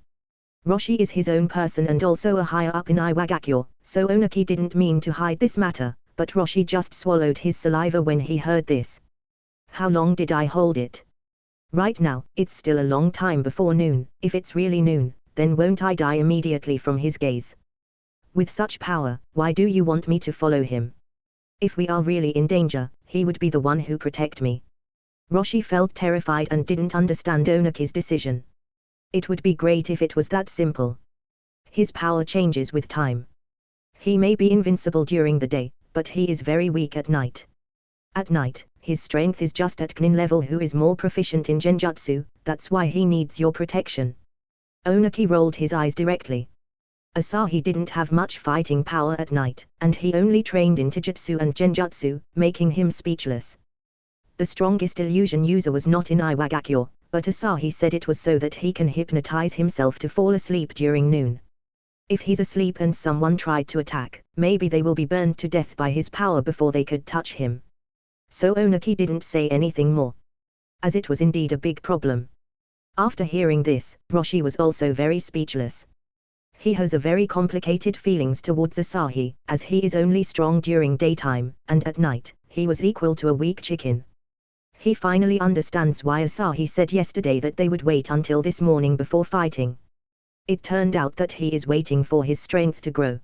Roshi is his own person and also a higher up in Iwagakure, so Onuki didn't mean to hide this matter, but Roshi just swallowed his saliva when he heard this. How long did I hold it? Right now, it's still a long time before noon. If it's really noon, then won't I die immediately from his gaze? With such power, why do you want me to follow him? If we are really in danger, he would be the one who protect me. Roshi felt terrified and didn't understand Onuki's decision. It would be great if it was that simple. His power changes with time. He may be invincible during the day, but he is very weak at night. At night, his strength is just at Knin level, who is more proficient in Genjutsu. That's why he needs your protection. Onuki rolled his eyes directly. Asahi didn't have much fighting power at night, and he only trained in Taijutsu and Genjutsu, making him speechless. The strongest illusion user was not in Iwagakure, but Asahi said it was so that he can hypnotize himself to fall asleep during noon. If he's asleep and someone tried to attack, maybe they will be burned to death by his power before they could touch him. So Onuki didn't say anything more, as it was indeed a big problem. After hearing this, Roshi was also very speechless. He has a very complicated feelings towards Asahi, as he is only strong during daytime, and at night, he was equal to a weak chicken. He finally understands why Asahi said yesterday that they would wait until this morning before fighting. It turned out that he is waiting for his strength to grow.